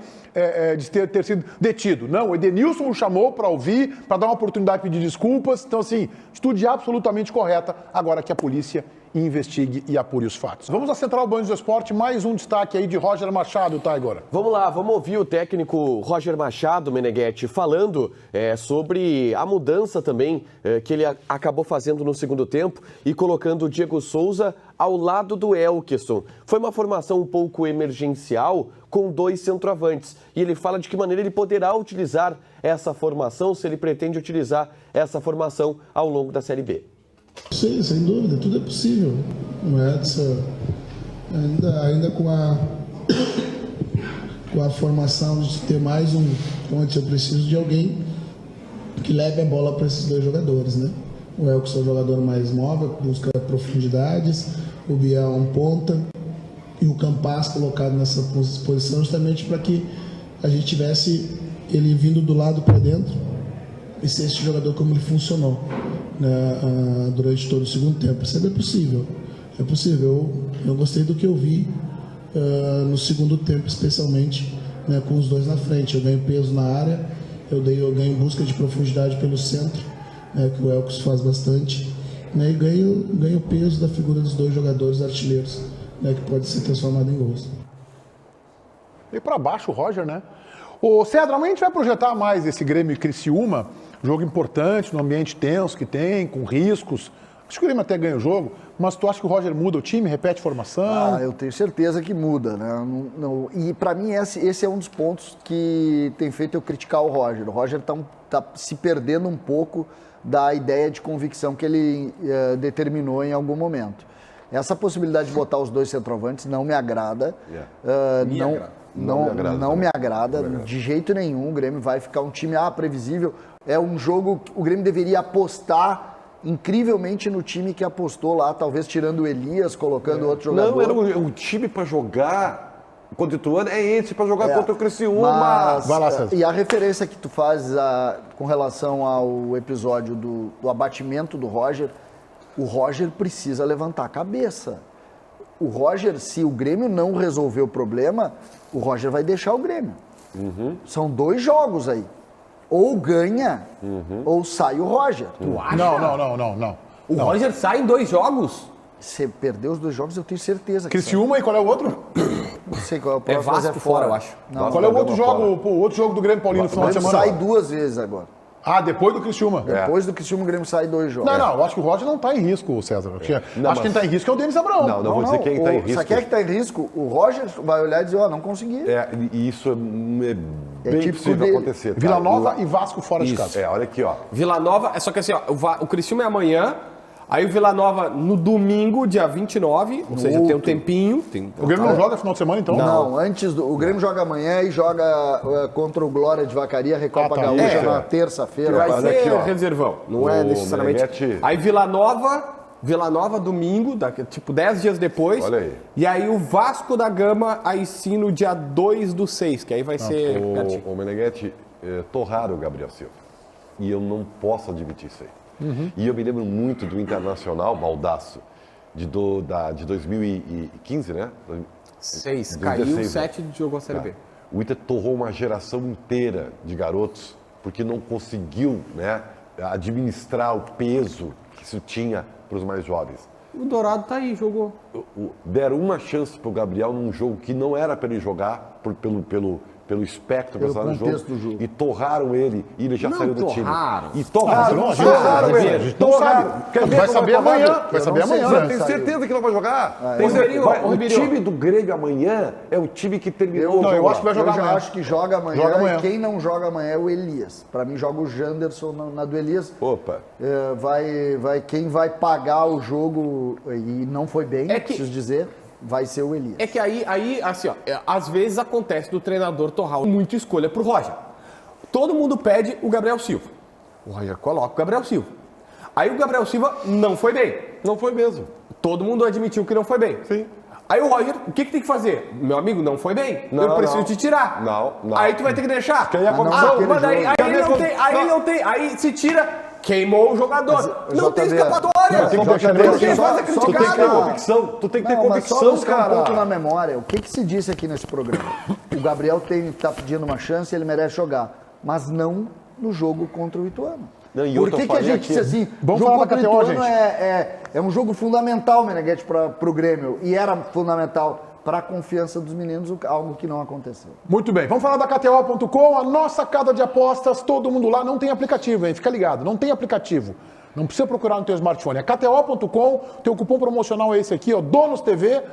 de ter sido detido. Não, o Edenilson o chamou para ouvir, para dar uma oportunidade de pedir desculpas. Então, assim, atitude absolutamente correta. Agora que a polícia investigue e apure os fatos. Vamos à Central Band do Esporte, mais um destaque aí de Roger Machado, tá, agora? Vamos lá, vamos ouvir o técnico Roger Machado, Meneghetti, falando sobre a mudança também que ele acabou fazendo no segundo tempo e colocando o Diego Souza ao lado do Elkeson. Foi uma formação um pouco emergencial com 2 centroavantes. E ele fala de que maneira ele poderá utilizar essa formação, se ele pretende utilizar essa formação ao longo da Série B. Sim, sem dúvida, tudo é possível. O Edson, ainda com a formação de ter mais onde eu preciso de alguém que leve a bola para esses 2 jogadores, né? O Elkeson é o jogador mais móvel, busca profundidades, o Biel é um ponta e o Campas colocado nessa posição justamente para que a gente tivesse ele vindo do lado para dentro e ser esse jogador como ele funcionou durante todo o segundo tempo. Isso é possível. É possível. Eu gostei do que eu vi no segundo tempo, especialmente, né, com os 2 na frente. Eu ganho peso na área, eu ganho busca de profundidade pelo centro, né, que o Elkeson faz bastante, né, e ganho peso da figura dos 2 jogadores artilheiros, né, que pode ser transformado em gols. E para baixo o Roger, né? Ô, Cedra, amanhã a gente vai projetar mais esse Grêmio e Criciúma, jogo importante, no ambiente tenso que tem, com riscos. Acho que o Grêmio até ganha o jogo, mas tu acha que o Roger muda o time, repete formação? Eu tenho certeza que muda, né? E para mim esse é um dos pontos que tem feito eu criticar o Roger. O Roger tá se perdendo um pouco da ideia de convicção que ele determinou em algum momento. Essa possibilidade de botar os 2 centroavantes não me agrada. Não me agrada de jeito nenhum. O Grêmio vai ficar um time previsível. É um jogo que o Grêmio deveria apostar incrivelmente no time que apostou lá, talvez tirando o Elias, colocando outro jogador. Não, era o time para jogar contra o Ituano, é esse para jogar contra o Criciúma. E a referência que tu faz com relação ao episódio do abatimento do Roger, o Roger precisa levantar a cabeça. O Roger, se o Grêmio não resolver o problema, o Roger vai deixar o Grêmio. São 2 jogos aí. Ou ganha, ou sai o Roger. Tu acha? Não. O Roger sai em 2 jogos? Se perder os 2 jogos, eu tenho certeza que Criciúma e qual é o outro? não sei qual é o próximo. Vasco mas fora, eu acho. Não, Qual é o outro jogo, o outro jogo do Grêmio Paulino no final de semana? sai 2 vezes agora. Depois do Criciúma. Depois do Criciúma, o Grêmio sai 2 jogos. Não, eu acho que o Roger não está em risco, César. Acho que quem está em risco é o Denis Abraão. Não vou dizer quem está em risco. Sabe quem é que está em risco? O Roger vai olhar e dizer, não consegui. E isso é bem típico possível dele. acontecer. Tá? Vila Nova e Vasco fora de casa. Olha aqui, ó. Vila Nova, só que assim, o Criciúma é amanhã, aí o Vila Nova no domingo, dia 29, ou seja, tem um tempinho. O Grêmio não joga final de semana, então? Não, o Grêmio joga amanhã e joga contra o Glória de Vacaria, Recopa Gaúcha na terça-feira. Vai Olha ser aqui, ó. reservão, não é necessariamente. Meneghetti. Aí Vila Nova domingo, tipo 10 dias depois. Olha aí. E aí o Vasco da Gama, aí sim no dia 2/6, que aí vai ser pertinho. O Meneghetti torraram o Gabriel Silva. E eu não posso admitir isso aí. E eu me lembro muito do Internacional, baldaço, de 2015, né? 6, 2016, caiu, 7 jogou a Série B. O Inter torrou uma geração inteira de garotos porque não conseguiu, né, administrar o peso que isso tinha para os mais jovens. O Dourado tá aí, jogou. Deram uma chance para o Gabriel num jogo que não era para ele jogar pelo espectro Pelo que estava no contexto jogo, do jogo. e torraram ele e ele já saiu do time. E Torraram ele. Quer ver Vai como saber é torrado? amanhã. Vai saber amanhã. Eu tenho certeza que não vai jogar. O time do Grêmio amanhã é o time que terminou. eu acho que vai jogar Eu já amanhã. acho que joga amanhã. Joga amanhã. E quem não joga amanhã é o Elias. Para mim, joga o Janderson na do Elias. Opa. Quem vai pagar o jogo, e não foi bem, preciso dizer, vai ser o Elias. É que aí assim, ó, às vezes acontece do treinador torrar muita escolha pro Roger. Todo mundo pede o Gabriel Silva. O Roger coloca o Gabriel Silva. Aí o Gabriel Silva não foi bem. Não foi mesmo. Todo mundo admitiu que não foi bem. Sim. Aí o Roger, o que tem que fazer? Meu amigo, não foi bem. Eu preciso te tirar. Não. Aí tu vai ter que deixar. Quem é a comissão? Mas aí não tem. Aí se tira, queimou o jogador. Não tem escapatória. Tem que deixar Quem faz é Tu tem que ter criticado. convicção. Tu tem que ter Mas só convicção, buscar um pouco na cara. memória. O que se disse aqui nesse programa? O Gabriel tá pedindo uma chance e ele merece jogar. Mas não no jogo contra o Ituano. Não, e Por outra que a falei gente aqui. disse assim? Vamos O jogo falar da contra o KTO, Ituano é um jogo fundamental, Meneghetti, para o Grêmio. E era fundamental para a confiança dos meninos, algo que não aconteceu. Muito bem, vamos falar da KTO.com, a nossa casa de apostas, todo mundo lá, não tem aplicativo, hein? Fica ligado, não tem aplicativo. Não precisa procurar no teu smartphone. É KTO.com, teu cupom promocional é esse aqui, ó, Donos TV,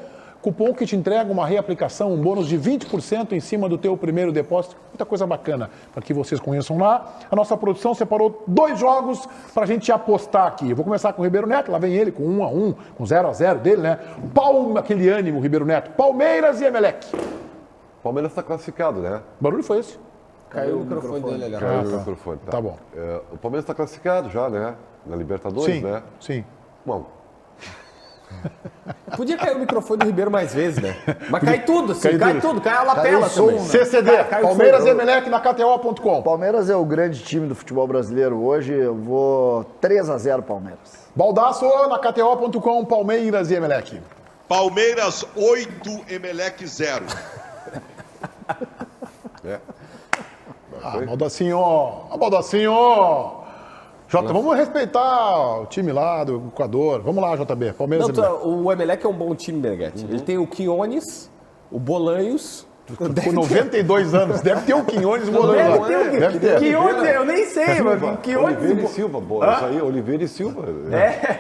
cupom que te entrega uma reaplicação, um bônus de 20% em cima do teu primeiro depósito. Muita coisa bacana para que vocês conheçam lá. A nossa produção separou 2 jogos para a gente apostar aqui. Eu vou começar com o Ribeiro Neto, lá vem ele com 1-1, com 0-0 dele, né? Aquele ânimo, Ribeiro Neto. Palmeiras e Emelec. O Palmeiras está classificado, né? Que barulho foi esse? Caiu o microfone dele ali. Caiu o microfone. Tá bom. O Palmeiras está classificado já, né? Na Libertadores, Sim, né? sim. Bom, Podia cair o microfone do Ribeiro mais vezes, né? Mas cai tudo, assim, cai tudo, cai a lapela Caiu o som, também. né? CCD, Caiu o Palmeiras som. e Emelec na KTO.com. Palmeiras é o grande time do futebol brasileiro hoje. Eu vou 3-0 Palmeiras. Baldaço na KTO.com, Palmeiras e Emelec. Palmeiras 8, Emelec 0. Baldacinho. Jota, vamos respeitar o time lá do Equador. Vamos lá, JB. Palmeiras e Emelec. O Emelec é um bom time, Meneghetti. Ele tem o Quinones, o Bolanhos. Com 92 anos. Deve ter o Quinones Bolanhos lá. Deve ter. Quinones, eu nem sei, mano. Oliveira e Silva, boa. Isso aí, Oliveira e Silva.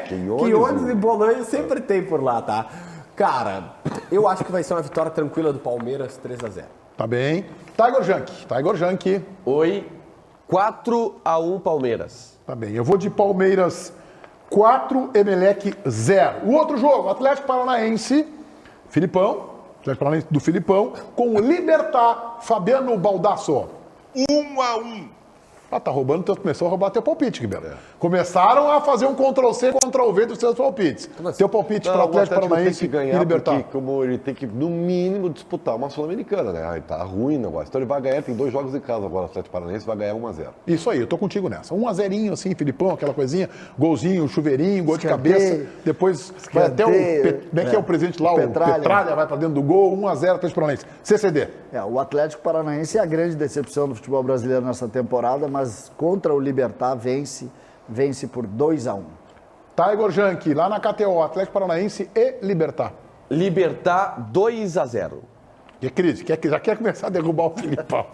Quinones e Bolanhos sempre tem por lá, tá? Cara, eu acho que vai ser uma vitória tranquila do Palmeiras, 3-0. Tá bem. Tiger Junk. Oi, 4-1 Palmeiras. Tá bem. Eu vou de Palmeiras 4, Emelec 0. O outro jogo, Atlético Paranaense. Filipão. Atlético Paranaense do Filipão, com o Libertad, Fabiano Baldasso. 1-1. Ah, tá roubando, então começou a roubar teu palpite, Ribeiro. Começaram a fazer um Ctrl-C, Ctrl-V dos seus palpites. Teu palpite para o Atlético Paranaense tem que ganhar e Libertad. porque, como ele tem que, no mínimo, disputar uma Sul-Americana, né? Aí tá ruim o negócio. Então ele vai ganhar, tem 2 jogos em casa agora, o Atlético Paranaense vai ganhar 1-0. Isso aí, eu tô contigo nessa. 1-0 assim, Filipão, aquela coisinha, golzinho, chuveirinho, gol de cabeça. Depois vai até o... Como é que é o presidente lá? O Petralha vai para dentro do gol, 1-0 Atlético Paranaense. CCD. O Atlético Paranaense é a grande decepção do futebol brasileiro nessa temporada, mas contra o Libertad vence por 2-1. Tiger Junk, lá na KTO, Atlético Paranaense e Libertad. Libertad 2-0. E Cris, já quer começar a derrubar o Filipão.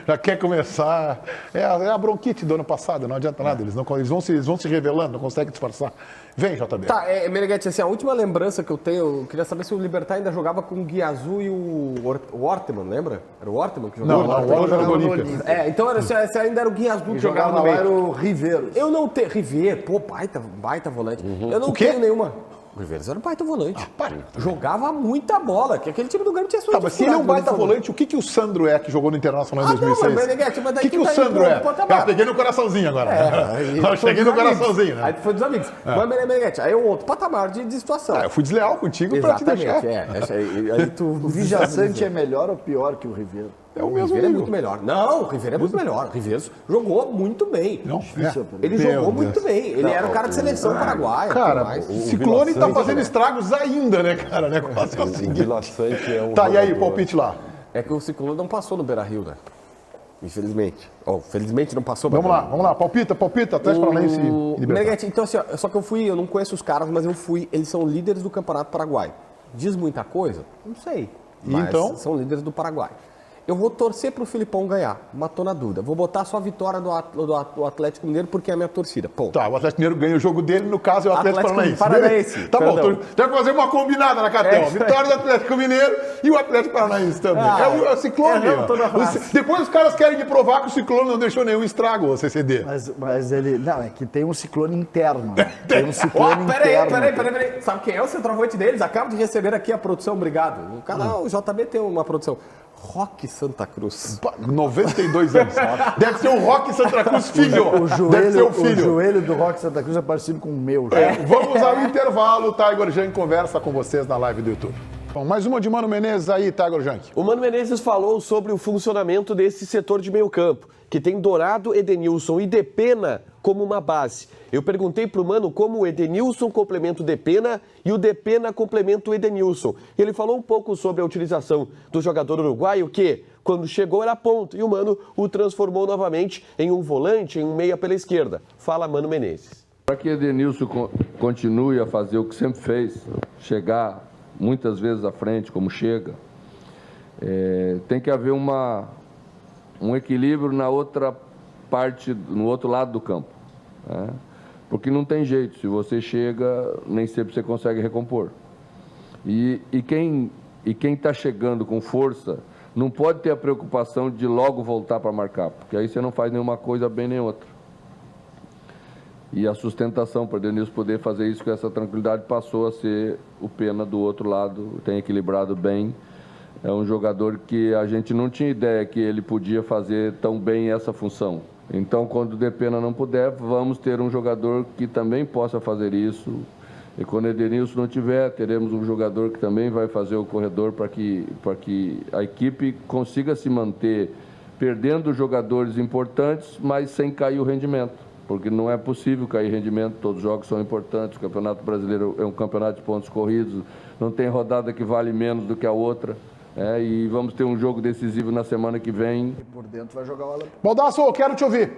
Já quer começar... É a bronquite do ano passado, não adianta nada. Eles vão se revelando, não conseguem disfarçar. Vem, JB. Tá, Meneghetti, assim, a última lembrança que eu tenho, eu queria saber se o Libertad ainda jogava com o Guiazú e o Orteman, lembra? Era o Orteman que jogava? Não, o Orteman era do Olímpia. Então se ainda era o Guiazú que jogava no lá meio. era o Riveiros. Eu não tenho... Rivier, pô, baita volante. Eu não tenho nenhuma... O Riveiros era um baita volante. Jogava muita bola, que aquele time do Grêmio tinha sua mas se ele é um baita volante, o que o Sandro é que jogou no Internacional em 2006? Não, mas o que o Sandro é? Peguei no coraçãozinho agora. Cheguei no coraçãozinho, né? Aí foi dos amigos. Mas, Meneghetti, aí é um outro patamar de situação. Eu fui desleal contigo pra te deixar. O Vijaçante é melhor ou pior que o Riveiro? É o O mesmo Riveiro é nível. muito melhor. Não, o Riveiro é muito melhor. O Riveiro jogou muito bem. Não, Ele jogou muito bem. Ele era o cara de seleção paraguaia. Cara, o Ciclone tá fazendo estragos ainda, né, cara? Negócio é o seguinte. Vila Sante é um Tá, e aí, jogador, palpite lá? É que o Ciclone não passou no Beira-Rio, né? Infelizmente. Felizmente não passou. Vamos lá. Palpita, Atlético Paranaense e Libertad. Meneghetti, então assim, ó, só que eu não conheço os caras, mas eu fui, eles são líderes do Campeonato Paraguai. Diz muita coisa? Não sei. Mas então? São líderes do Paraguai. Eu vou torcer pro Filipão ganhar. Matou na dúvida. Vou botar só a vitória do Atlético Mineiro porque é a minha torcida. Ponto. Tá, o Atlético Mineiro ganha o jogo dele, no caso é o Atlético Paranaense. Tá Perdão. bom, tem que fazer uma combinada na KTO. Vitória do Atlético Mineiro e o Atlético Paranaense também. É o Ciclone. Depois os caras querem me provar que o Ciclone não deixou nenhum estrago, o CCD. Mas ele... Não, é que tem um ciclone interno. Né? Tem um ciclone interno. Peraí. Sabe quem é o centroavante deles? Acabo de receber aqui a produção, obrigado. O canal JB tem uma produção. Roque Santa Cruz. 92 anos. Deve ser o Roque Santa Cruz filho. Deve ser o filho. O joelho do Roque Santa Cruz é parecido com o meu. Vamos ao intervalo. Tiger Junk conversa com vocês na live do YouTube. Bom, mais uma de Mano Menezes aí, Tiger Junk. O Mano Menezes falou sobre o funcionamento desse setor de meio campo, que tem Dourado, Edenilson e Depena como uma base. Eu perguntei pro Mano como o Edenilson complementa o Depena e o Depena complementa o Edenilson. Ele falou um pouco sobre a utilização do jogador uruguaio que, quando chegou, era ponta, e o Mano o transformou novamente em um volante, em um meia pela esquerda. Fala Mano Menezes. Para que Edenilson continue a fazer o que sempre fez, chegar muitas vezes à frente, como chega, tem que haver um equilíbrio na outra parte, no outro lado do campo. Né? Porque não tem jeito, se você chega, nem sempre você consegue recompor. E quem está chegando com força não pode ter a preocupação de logo voltar para marcar, porque aí você não faz nenhuma coisa bem nem outra. E a sustentação para o Denilson poder fazer isso com essa tranquilidade passou a ser o Pena do outro lado, tem equilibrado bem. É um jogador que a gente não tinha ideia que ele podia fazer tão bem essa função. Então, quando o Depena não puder, vamos ter um jogador que também possa fazer isso. E quando o Edenilson não tiver, teremos um jogador que também vai fazer o corredor para que a equipe consiga se manter perdendo jogadores importantes, mas sem cair o rendimento. Porque não é possível cair rendimento, todos os jogos são importantes, o Campeonato Brasileiro é um campeonato de pontos corridos, não tem rodada que vale menos do que a outra. E vamos ter um jogo decisivo na semana que vem. E por dentro vai jogar o Alan. Baldasso, eu quero te ouvir.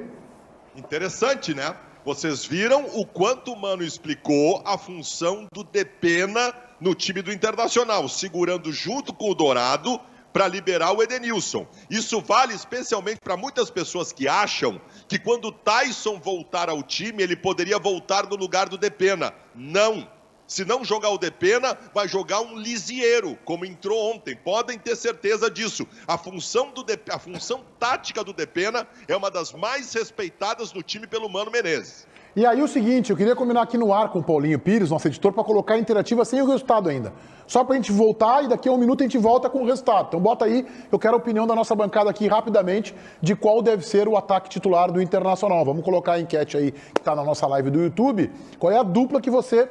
Interessante, né? Vocês viram o quanto o Mano explicou a função do Depena no time do Internacional, segurando junto com o Dourado para liberar o Edenilson. Isso vale especialmente para muitas pessoas que acham que quando o Tyson voltar ao time, ele poderia voltar no lugar do Depena. Não. Se não jogar o Depena, vai jogar um lisieiro, como entrou ontem. Podem ter certeza disso. A função tática do Depena é uma das mais respeitadas no time pelo Mano Menezes. E aí o seguinte, eu queria combinar aqui no ar com o Paulinho Pires, nosso editor, para colocar a interativa sem o resultado ainda. Só para a gente voltar e daqui a um minuto a gente volta com o resultado. Então bota aí, eu quero a opinião da nossa bancada aqui rapidamente de qual deve ser o ataque titular do Internacional. Vamos colocar a enquete aí que está na nossa live do YouTube. Qual é a dupla que você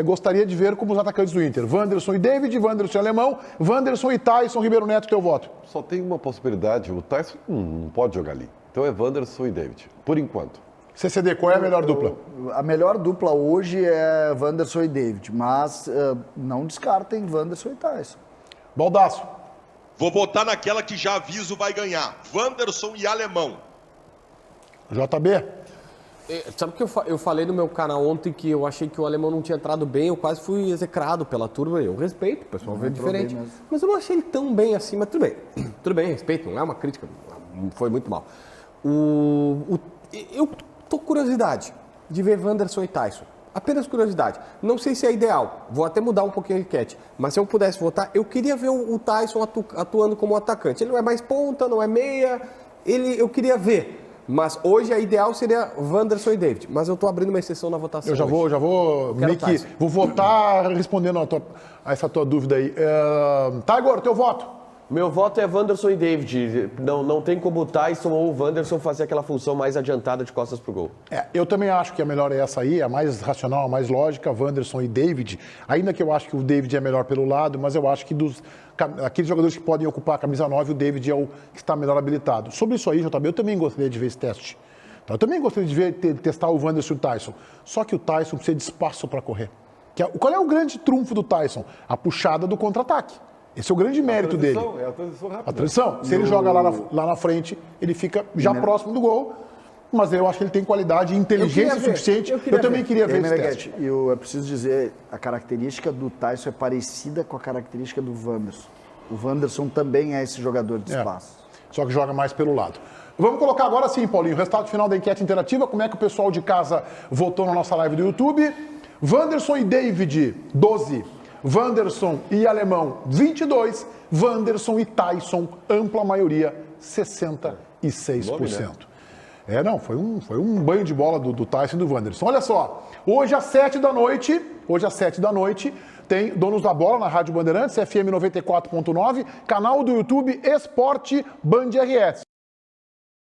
gostaria de ver como os atacantes do Inter? Wanderson e David, Wanderson e Alemão, Wanderson e Taison. Ribeiro Neto, teu voto. Só tem uma possibilidade, o Taison não pode jogar ali. Então é Wanderson e David, por enquanto. CCD, qual é a melhor dupla? A melhor dupla hoje é Wanderson e David, mas não descartem Wanderson e Taison. Baldasso. Vou votar naquela que já aviso vai ganhar. Wanderson e Alemão. JB. Sabe que eu falei no meu canal ontem que eu achei que o Alemão não tinha entrado bem, eu quase fui execrado pela turma. Eu respeito, o pessoal vê diferente. Mas eu não achei ele tão bem assim, mas tudo bem. Tudo bem, respeito, não é uma crítica, foi muito mal. Eu tô com curiosidade de ver Wanderson e Taison. Apenas curiosidade. Não sei se é ideal, vou até mudar um pouquinho a enquete, mas se eu pudesse votar, eu queria ver o Taison atuando como atacante. Ele não é mais ponta, não é meia, eu queria ver. Mas hoje a ideal seria Wanderson e David. Mas eu tô abrindo uma exceção na votação. Eu já vou meio que vou votar respondendo a essa tua dúvida aí. Tiger, teu voto? Meu voto é Wanderson e David. Não tem como o Taison ou o Wanderson fazer aquela função mais adiantada de costas pro gol. Eu também acho que a melhor é essa aí, a mais racional, a mais lógica, Wanderson e David. Ainda que eu acho que o David é melhor pelo lado, mas eu acho que aqueles jogadores que podem ocupar a camisa 9, o David é o que está melhor habilitado. Sobre isso aí, JB, eu também gostaria de ver esse teste. Então, eu também gostaria de ver testar o Wanderson e o Taison. Só que o Taison precisa de espaço para correr. Qual é o grande trunfo do Taison? A puxada do contra-ataque. Esse é o grande mérito dele. É a transição rápida. A transição. Se ele joga lá na frente, ele fica já próximo do gol. Mas eu acho que ele tem qualidade e inteligência suficiente. Eu também queria ver esse teste. E eu preciso dizer, a característica do Taison é parecida com a característica do Wanderson. O Wanderson também é esse jogador de espaço. Só que joga mais pelo lado. Vamos colocar agora sim, Paulinho, o resultado final da enquete interativa. Como é que o pessoal de casa votou na nossa live do YouTube? Wanderson e David, 12. Wanderson e Alemão, 22. Wanderson e Taison, ampla maioria, 66%. Foi um banho de bola do Taison e do Wanderson. Olha só, hoje às 7 da noite, tem Donos da Bola na Rádio Bandeirantes, FM 94.9, canal do YouTube Esporte Band RS.